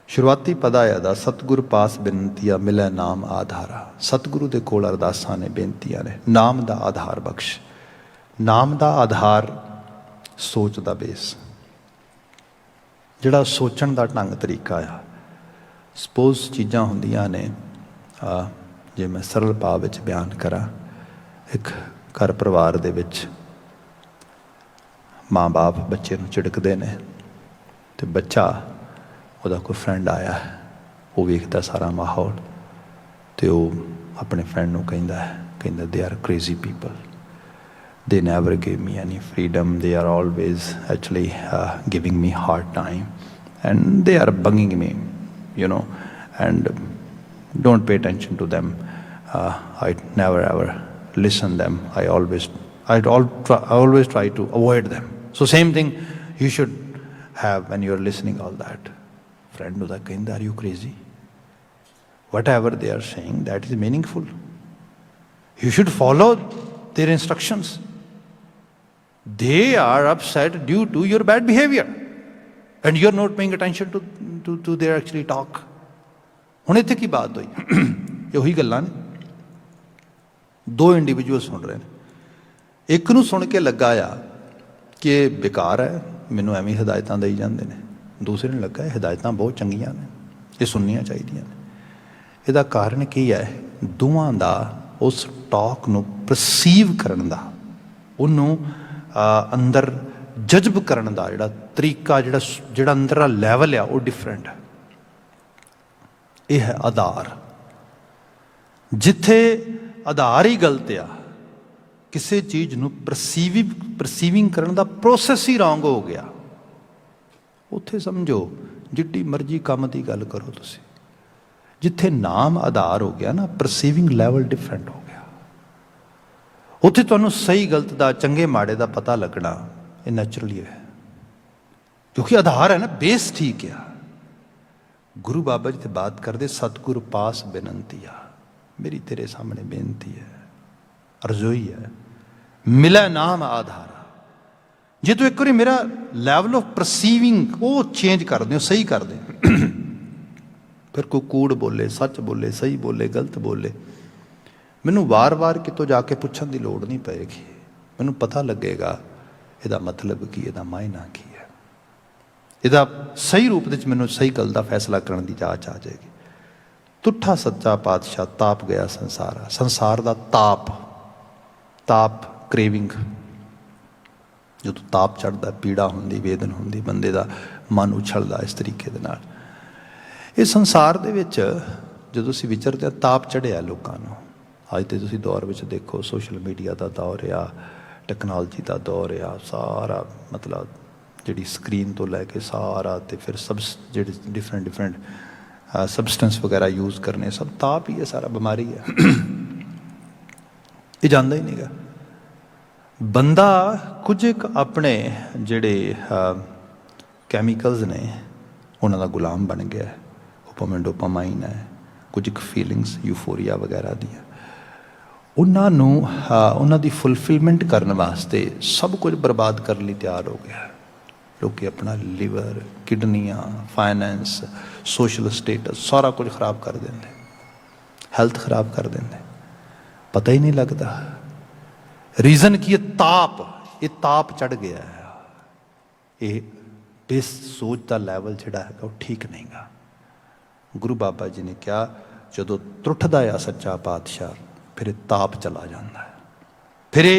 शुरुआती पदाया दा सतगुर पास बिनतिया मिले नाम आधारा। सतगुरु दे कोल अरदासां ने, बेनतियां ने, नाम दा आधार बख्श। नाम दा आधार सोच दा बेस, जिहड़ा सोचण दा ढंग तरीका आ। सपोज चीज़ां हुंदियां ने, जे मैं सरल भाव विच बयान करा, एक घर परिवार दे विच माँ बाप बच्चे नूं झिड़कदे ने ते बच्चा ਉਹਦਾ कोई फ्रेंड आया, वो वेखदा सारा माहौल तो वह अपने फ्रेंड नूं कहंदा they are crazy people, they never give me any freedom, they are always actually giving me hard time and they are bugging me, you know, and don't pay attention to them. I never ever listen them. I always try to avoid them. So same thing you should have when you are listening all that. Friend of the kind, are you crazy? Whatever they are saying, that is meaningful. You should follow their instructions. They are upset due to your bad behavior, and you are not paying attention to their actually talk. ਹੁਣ ਇੱਥੇ ਕੀ ਬਾਤ ਹੋਈ? ਇਹ ਉਹੀ ਗੱਲਾਂ ਨੇ। ਦੋ ਇੰਡੀਵਿਜੂਅਲ ਸੁਣ ਰਹੇ ਨੇ, ਇੱਕ ਨੂੰ ਸੁਣ ਕੇ ਲੱਗਾ ਆ ਕਿ ਇਹ ਬੇਕਾਰ ਹੈ, ਮੈਨੂੰ ਐਵੇਂ ਹਦਾਇਤਾਂ ਦੇਈ ਜਾਂਦੇ ਨੇ। ਦੂਸਰੇ ਨੂੰ ਲੱਗਾ ਇਹ ਹਦਾਇਤਾਂ ਬਹੁਤ ਚੰਗੀਆਂ ਨੇ, ਇਹ ਸੁਣਨੀਆਂ ਚਾਹੀਦੀਆਂ ਨੇ। ਇਹਦਾ ਕਾਰਨ ਕੀ ਹੈ? ਦੋਵਾਂ ਦਾ ਉਸ ਟਾਕ ਨੂੰ ਪਰਸੀਵ ਕਰਨ ਦਾ, ਉਹਨੂੰ ਅੰਦਰ ਜਜ਼ਬ ਕਰਨ ਦਾ ਜਿਹੜਾ ਤਰੀਕਾ, ਜਿਹੜਾ ਅੰਦਰਲਾ ਲੈਵਲ ਆ, ਉਹ ਡਿਫਰੈਂਟ ਹੈ। ਇਹ ਹੈ ਆਧਾਰ। ਜਿੱਥੇ ਆਧਾਰ ਹੀ ਗਲਤ ਆ, ਕਿਸੇ ਚੀਜ਼ ਨੂੰ ਪਰਸੀਵਿੰਗ ਕਰਨ ਦਾ ਪ੍ਰੋਸੈਸ ਹੀ ਰੋਂਗ ਹੋ ਗਿਆ, ਉੱਥੇ ਸਮਝੋ ਜਿੱਡੀ ਮਰਜ਼ੀ ਕੰਮ ਦੀ ਗੱਲ ਕਰੋ ਤੁਸੀਂ। ਜਿੱਥੇ ਨਾਮ ਆਧਾਰ ਹੋ ਗਿਆ ਨਾ, ਪਰਸੀਵਿੰਗ ਲੈਵਲ ਡਿਫਰੈਂਟ ਹੋ ਗਿਆ, ਉੱਥੇ ਤੁਹਾਨੂੰ ਸਹੀ ਗਲਤ ਦਾ, ਚੰਗੇ ਮਾੜੇ ਦਾ ਪਤਾ ਲੱਗਣਾ ਇਹ ਨੈਚੁਰਲੀ ਹੈ, ਕਿਉਂਕਿ ਆਧਾਰ ਹੈ ਨਾ, ਬੇਸ ਠੀਕ ਆ। गुरु बाबा जी ते बात करते, सतगुरु पास बेनती आ, मेरी तेरे सामने बेनती है, अरजोई है, मिला नाम आधारा। जे तू एक बार मेरा लैवल ऑफ परसीविंग वो चेंज कर दे, सही कर दे, फिर कोई कूड़ बोले, सच बोले, सही बोले, गलत बोले, मैनू वार वार कितों जाके पूछण की लोड़ नहीं पेगी। मैनू पता लगेगा ਇਹਦਾ मतलब की, ਇਹਦਾ मायना की है, ਇਹਦਾ ਸਹੀ ਰੂਪ ਵਿੱਚ ਮੈਨੂੰ ਸਹੀ ਗੱਲ ਦਾ ਫੈਸਲਾ ਕਰਨ ਦੀ ਜਾਚ ਆ ਜਾਏਗੀ। ਤੁੱਠਾ ਸੱਚਾ ਪਾਤਸ਼ਾਹ ਤਾਪ ਗਿਆ ਸੰਸਾਰਾ। ਸੰਸਾਰ ਦਾ ਤਾਪ ਕ੍ਰੇਵਿੰਗ, ਜਦੋਂ ਤਾਪ ਚੜ੍ਹਦਾ, ਪੀੜਾ ਹੁੰਦੀ, ਵੇਦਨ ਹੁੰਦੀ, ਬੰਦੇ ਦਾ ਮਨ ਉਛਲਦਾ ਇਸ ਤਰੀਕੇ ਦੇ ਨਾਲ। ਇਹ ਸੰਸਾਰ ਦੇ ਵਿੱਚ ਜਦੋਂ ਅਸੀਂ ਵਿਚਰਦੇ ਹਾਂ, ਤਾਪ ਚੜ੍ਹਿਆ ਲੋਕਾਂ ਨੂੰ। ਅੱਜ ਤੇ ਤੁਸੀਂ ਦੌਰ ਵਿੱਚ ਦੇਖੋ, ਸੋਸ਼ਲ ਮੀਡੀਆ ਦਾ ਦੌਰ ਆ, ਟੈਕਨੋਲੋਜੀ ਦਾ ਦੌਰ ਆ, ਸਾਰਾ ਮਤਲਬ ਜਿਹੜੀ ਸਕਰੀਨ ਤੋਂ ਲੈ ਕੇ ਸਾਰਾ, ਤੇ ਫਿਰ ਜਿਹੜੇ ਡਿਫਰੈਂਟ ਸਬਸਟੈਂਸ ਵਗੈਰਾ ਯੂਜ਼ ਕਰਨੇ, ਸਭ ਤਾਪ ਹੀ ਹੈ, ਸਾਰਾ ਬਿਮਾਰੀ ਹੈ। ਇਹ ਜਾਣਦਾ ਹੀ ਨਹੀਂ ਗਾ ਬੰਦਾ। ਕੁਝ ਇੱਕ ਆਪਣੇ ਜਿਹੜੇ ਕੈਮੀਕਲਸ ਨੇ ਉਹਨਾਂ ਦਾ ਗੁਲਾਮ ਬਣ ਗਿਆ। ਉਹ ਭਾਵੇਂ ਡੋਪਾਮਾਈਨ ਹੈ, ਕੁਝ ਇੱਕ ਫੀਲਿੰਗਸ ਯੂਫੋਰੀਆ ਵਗੈਰਾ ਦੀਆਂ, ਉਹਨਾਂ ਨੂੰ ਉਹਨਾਂ ਦੀ ਫੁਲਫਿਲਮੈਂਟ ਕਰਨ ਵਾਸਤੇ ਸਭ ਕੁਝ ਬਰਬਾਦ ਕਰਨ ਲਈ ਤਿਆਰ ਹੋ ਗਿਆ। ਲੋਕ अपना लिवर, किडनियाँ, फाइनेंस, सोशल स्टेटस सारा कुछ खराब कर देंगे, हैल्थ खराब कर देंगे, पता ही नहीं लगता। रीज़न की ये ताप चढ़ गया है। ये बेस सोच का लैवल जिहड़ा है वो ठीक नहीं गा। गुरु बाबा जी ने कहा, जदों त्रुटदा आ सच्चा पातशाह, फिर ताप चला जाता है। फिर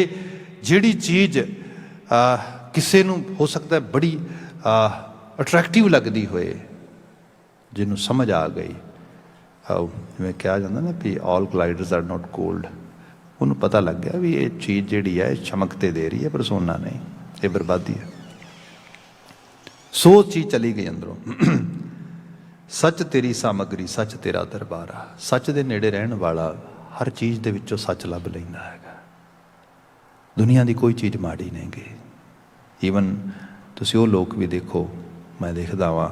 जिहड़ी चीज़ ਕਿਸੇ ਨੂੰ ਹੋ ਸਕਦਾ ਬੜੀ ਅਟਰੈਕਟਿਵ ਲੱਗਦੀ ਹੋਏ, ਜਿਹਨੂੰ ਸਮਝ ਆ ਗਈ, ਜਿਵੇਂ ਕਿਹਾ ਜਾਂਦਾ ਨਾ ਵੀ ਆਲ ਗਲਾਈਡਰਸ ਆਰ ਨਾਟ ਗੋਲਡ, ਉਹਨੂੰ ਪਤਾ ਲੱਗ ਗਿਆ ਵੀ ਇਹ ਚੀਜ਼ ਜਿਹੜੀ ਹੈ ਚਮਕ ਤੇ ਦੇ ਰਹੀ ਹੈ, ਪਰ ਸੋਨਾ ਨਹੀਂ, ਇਹ ਬਰਬਾਦੀ ਹੈ। ਸੋ ਚੀਜ਼ ਚਲੀ ਗਈ ਅੰਦਰੋਂ। ਸੱਚ ਤੇਰੀ ਸਾਮਗਰੀ, ਸੱਚ ਤੇਰਾ ਦਰਬਾਰਾ। ਸੱਚ ਦੇ ਨੇੜੇ ਰਹਿਣ ਵਾਲਾ ਹਰ ਚੀਜ਼ ਦੇ ਵਿੱਚੋਂ ਸੱਚ ਲੱਭ ਲੈਂਦਾ ਹੈਗਾ। ਦੁਨੀਆ ਦੀ ਕੋਈ ਚੀਜ਼ ਮਾੜੀ ਨਹੀਂ ਗੀ। ਈਵਨ ਤੁਸੀਂ ਉਹ ਲੋਕ ਵੀ ਦੇਖੋ, ਮੈਂ ਦੇਖਦਾ ਵਾਂ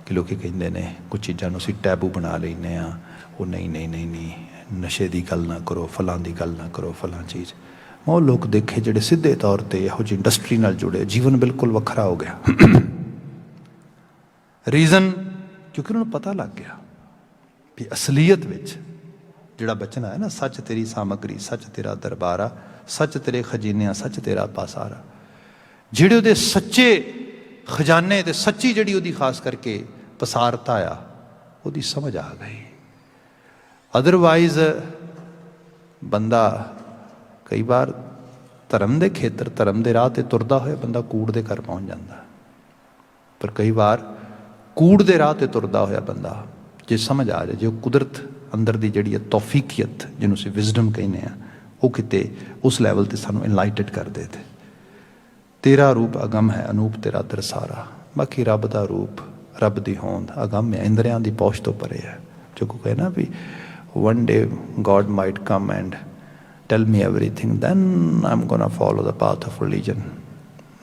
ਕਿ ਲੋਕ ਕਹਿੰਦੇ ਨੇ ਕੁਝ ਚੀਜ਼ਾਂ ਨੂੰ ਅਸੀਂ ਟੈਬੂ ਬਣਾ ਲੈਂਦੇ ਹਾਂ। ਉਹ ਨਹੀਂ, ਨਸ਼ੇ ਦੀ ਗੱਲ ਨਾ ਕਰੋ, ਫਲਾਂ ਦੀ ਗੱਲ ਨਾ ਕਰੋ, ਫਲਾਂ ਚੀਜ਼। ਮੈਂ ਉਹ ਲੋਕ ਦੇਖੇ ਜਿਹੜੇ ਸਿੱਧੇ ਤੌਰ 'ਤੇ ਇਹੋ ਜਿਹੀ ਇੰਡਸਟਰੀ ਨਾਲ ਜੁੜੇ, ਜੀਵਨ ਬਿਲਕੁਲ ਵੱਖਰਾ ਹੋ ਗਿਆ। ਰੀਜ਼ਨ ਕਿਉਂਕਿ ਉਹਨਾਂ ਨੂੰ ਪਤਾ ਲੱਗ ਗਿਆ ਵੀ ਅਸਲੀਅਤ ਵਿੱਚ ਜਿਹੜਾ ਬਚਨ ਹੈ ਨਾ, ਸੱਚ ਤੇਰੀ ਸਾਮਗਰੀ, ਸੱਚ ਤੇਰਾ ਦਰਬਾਰਾ, ਸੱਚ ਤੇਰੇ ਖਜ਼ਾਨਿਆਂ, ਸੱਚ ਤੇਰਾ ਪਾਸਾਰਾ, ਜਿਹੜੇ ਉਹਦੇ ਸੱਚੇ ਖਜ਼ਾਨੇ ਤੇ ਸੱਚੀ ਜਿਹੜੀ ਉਹਦੀ ਖਾਸ ਕਰਕੇ ਪਸਾਰਤਾ ਆ, ਉਹਦੀ ਸਮਝ ਆ ਗਈ। ਅਦਰਵਾਈਜ਼ ਬੰਦਾ ਕਈ ਵਾਰ ਧਰਮ ਦੇ ਖੇਤਰ, ਧਰਮ ਦੇ ਰਾਹ ਤੇ ਤੁਰਦਾ ਹੋਇਆ ਬੰਦਾ ਕੂੜ ਦੇ ਘਰ ਪਹੁੰਚ ਜਾਂਦਾ, ਪਰ ਕਈ ਵਾਰ ਕੂੜ ਦੇ ਰਾਹ ਤੇ ਤੁਰਦਾ ਹੋਇਆ ਬੰਦਾ ਜੇ ਸਮਝ ਆ ਜਾਏ, ਜੇ ਉਹ ਕੁਦਰਤ ਅੰਦਰ ਦੀ ਜਿਹੜੀ ਹੈ ਤੌਫੀਕੀਅਤ, ਜਿਹਨੂੰ ਅਸੀਂ ਵਿਜ਼ਡਮ ਕਹਿੰਦੇ ਆ, ਉਹ ਕਿਤੇ ਉਸ ਲੈਵਲ ਤੇ ਸਾਨੂੰ ਇਨਲਾਈਟਡ ਕਰ ਦੇ ਤੇ ਤੇਰਾ ਰੂਪ ਅਗੰਮ ਹੈ ਅਨੂਪ ਤੇਰਾ ਦਰਸਾਰਾ। ਬਾਕੀ ਰੱਬ ਦਾ ਰੂਪ, ਰੱਬ ਦੀ ਹੋਂਦ ਅਗੰਮ ਹੈ, ਇੰਦਰੀਆਂ ਦੀ ਪਹੁੰਚ ਤੋਂ ਪਰੇ ਹੈ। ਜੋ ਕੋ ਕਹੇ ਨਾ ਵੀ one day God might come and tell me everything, then I'm gonna follow the path of religion.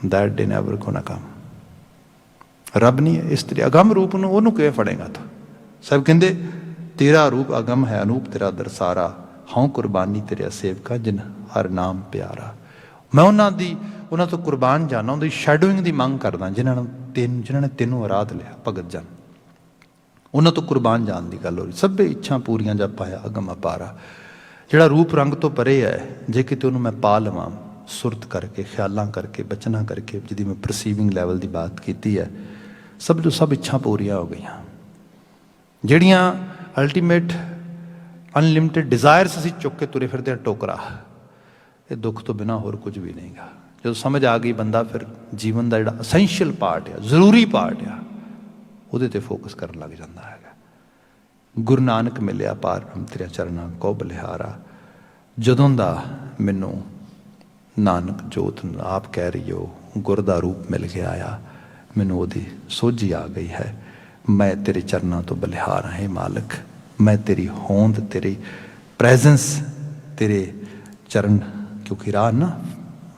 That day never gonna come. ਰੱਬ ਨਹੀਂ ਇਸ ਤਰੀ ਅਗੰਮ ਰੂਪ ਨੂੰ ਉਹਨੂੰ ਕਿਵੇਂ ਫੜੇਗਾ ਤੂੰ? ਸਭ ਕਹਿੰਦੇ ਤੇਰਾ ਰੂਪ ਅਗੰਮ ਹੈ ਅਨੂਪ ਤੇਰਾ ਦਰਸਾਰਾ, ਹਉ ਕੁਰਬਾਨੀ ਤੇਰੇ ਸੇਵਕਾ ਜਿਨ ਹਰ ਨਾਮ ਪਿਆਰਾ। ਮੈਂ ਉਹਨਾਂ ਤੋਂ ਕੁਰਬਾਨ ਜਾਣਾ, ਉਹਦੀ ਸ਼ੈਡੋਇੰਗ ਦੀ ਮੰਗ ਕਰਦਾ, ਜਿਨ੍ਹਾਂ ਨੇ ਤੈਨੂੰ ਅਰਾਧ ਲਿਆ ਭਗਤ ਜਨ, ਉਹਨਾਂ ਤੋਂ ਕੁਰਬਾਨ ਜਾਣ ਦੀ ਗੱਲ ਹੋ ਰਹੀ। ਸਭੇ ਇੱਛਾ ਪੂਰੀਆਂ ਜਾ ਪਾਇਆ ਅਗਮ ਅਪਾਰਾ, ਜਿਹੜਾ ਰੂਪ ਰੰਗ ਤੋਂ ਪਰੇ ਹੈ, ਜੇ ਕਿਤੇ ਉਹਨੂੰ ਮੈਂ ਪਾ ਲਵਾਂ ਸੁਰਤ ਕਰਕੇ, ਖਿਆਲਾਂ ਕਰਕੇ, ਬਚਨਾਂ ਕਰਕੇ, ਜਿਹਦੀ ਮੈਂ ਪਰਸੀਵਿੰਗ ਲੈਵਲ ਦੀ ਬਾਤ ਕੀਤੀ ਹੈ, ਸਭ ਜੋ ਸਭ ਇੱਛਾ ਪੂਰੀਆਂ ਹੋ ਗਈਆਂ। ਜਿਹੜੀਆਂ ਅਲਟੀਮੇਟ ਅਨਲਿਮਿਟਿਡ ਡਿਜ਼ਾਇਰਸ ਅਸੀਂ ਚੁੱਕ ਕੇ ਤੁਰੇ ਫਿਰਦੇ ਹਾਂ ਟੋਕਰਾ, ਇਹ ਦੁੱਖ ਤੋਂ ਬਿਨਾਂ ਹੋਰ ਕੁਝ ਵੀ ਨਹੀਂ ਗਾ। ਜਦੋਂ ਸਮਝ ਆ ਗਈ ਬੰਦਾ ਫਿਰ ਜੀਵਨ ਦਾ ਜਿਹੜਾ ਅਸੈਂਸ਼ੀਅਲ ਪਾਰਟ ਆ, ਜ਼ਰੂਰੀ ਪਾਰਟ ਆ, ਉਹਦੇ ਤੇ ਫੋਕਸ ਕਰਨ ਲੱਗ ਜਾਂਦਾ ਹੈਗਾ। ਗੁਰੂ ਨਾਨਕ ਮਿਲਿਆ ਪਾਰ ਬ੍ਰਹਮ ਤੇਰੇ ਚਰਨਾਂ ਕੋ ਬਲਿਹਾਰਾ, ਜਦੋਂ ਦਾ ਮੈਨੂੰ ਨਾਨਕ ਜੋਤ ਆਪ ਕਹਿ ਰਹੀ ਹੋ ਗੁਰ ਦਾ ਰੂਪ ਮਿਲ ਗਿਆ ਆ, ਮੈਨੂੰ ਉਹਦੀ ਸੋਝੀ ਆ ਗਈ ਹੈ। ਮੈਂ ਤੇਰੇ ਚਰਨਾਂ ਤੋਂ ਬਲਿਹਾਰ ਹਾਂ, ਹੇ ਮਾਲਕ, ਮੈਂ ਤੇਰੀ ਹੋਂਦ, ਤੇਰੀ ਪ੍ਰੈਜ਼ੈਂਸ, ਤੇਰੇ ਚਰਨ, ਕਿਉਂਕਿ ਰਾਹ ਨਾ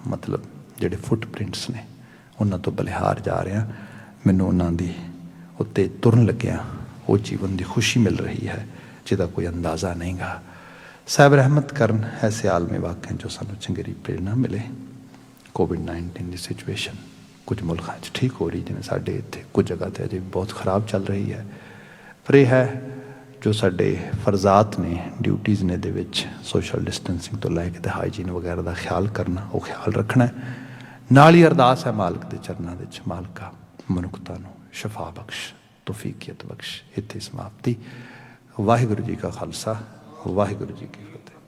ਮਤਲਬ ਜਿਹੜੇ ਫੁੱਟਪ੍ਰਿੰਟਸ ਨੇ, ਉਹਨਾਂ ਤੋਂ ਬਲਿਹਾਰ ਜਾ ਰਿਹਾ। ਮੈਨੂੰ ਉਹਨਾਂ ਦੀ ਉੱਤੇ ਤੁਰਨ ਲੱਗਿਆ ਉਹ ਜੀਵਨ ਦੀ ਖੁਸ਼ੀ ਮਿਲ ਰਹੀ ਹੈ ਜਿਹਦਾ ਕੋਈ ਅੰਦਾਜ਼ਾ ਨਹੀਂ ਗਾ। ਸਾਹਿਬ ਰਹਿਮਤ ਕਰਨ ਐਸੇ ਆਲਮੀ ਵਾਕਿਆਂ ਜੋ ਸਾਨੂੰ ਚੰਗੇਰੀ ਪ੍ਰੇਰਨਾ ਮਿਲੇ। ਕੋਵਿਡ-19 ਦੀ ਸਿਚੁਏਸ਼ਨ ਕੁਝ ਮੁਲਕਾਂ 'ਚ ਠੀਕ ਹੋ ਰਹੀ, ਜਿਵੇਂ ਸਾਡੇ ਇੱਥੇ ਕੁਝ ਜਗ੍ਹਾ 'ਤੇ ਅਜੇ ਬਹੁਤ ਖਰਾਬ ਚੱਲ ਰਹੀ ਹੈ, ਪਰ ਇਹ ਹੈ ਜੋ ਸਾਡੇ ਫਰਜ਼ਾਤ ਨੇ, ਡਿਊਟੀਜ਼ ਨੇ, ਦੇ ਵਿੱਚ ਸੋਸ਼ਲ ਡਿਸਟੈਂਸਿੰਗ ਤੋਂ ਲੈ ਕੇ ਤੇ ਹਾਈਜੀਨ ਵਗੈਰਾ ਦਾ ਖਿਆਲ ਕਰਨਾ, ਉਹ ਖਿਆਲ ਰੱਖਣਾ। ਨਾਲ ਹੀ ਅਰਦਾਸ ਹੈ ਮਾਲਕ ਦੇ ਚਰਨਾਂ ਦੇ ਵਿੱਚ, ਮਾਲਕਾ ਮਨੁੱਖਤਾ ਨੂੰ ਸ਼ਫਾ ਬਖਸ਼, ਤੌਫੀਕੀਅਤ ਬਖਸ਼। ਇੱਥੇ ਸਮਾਪਤੀ। ਵਾਹਿਗੁਰੂ ਜੀ ਕਾ ਖਾਲਸਾ, ਵਾਹਿਗੁਰੂ ਜੀ ਕੀ ਫਤਿਹ।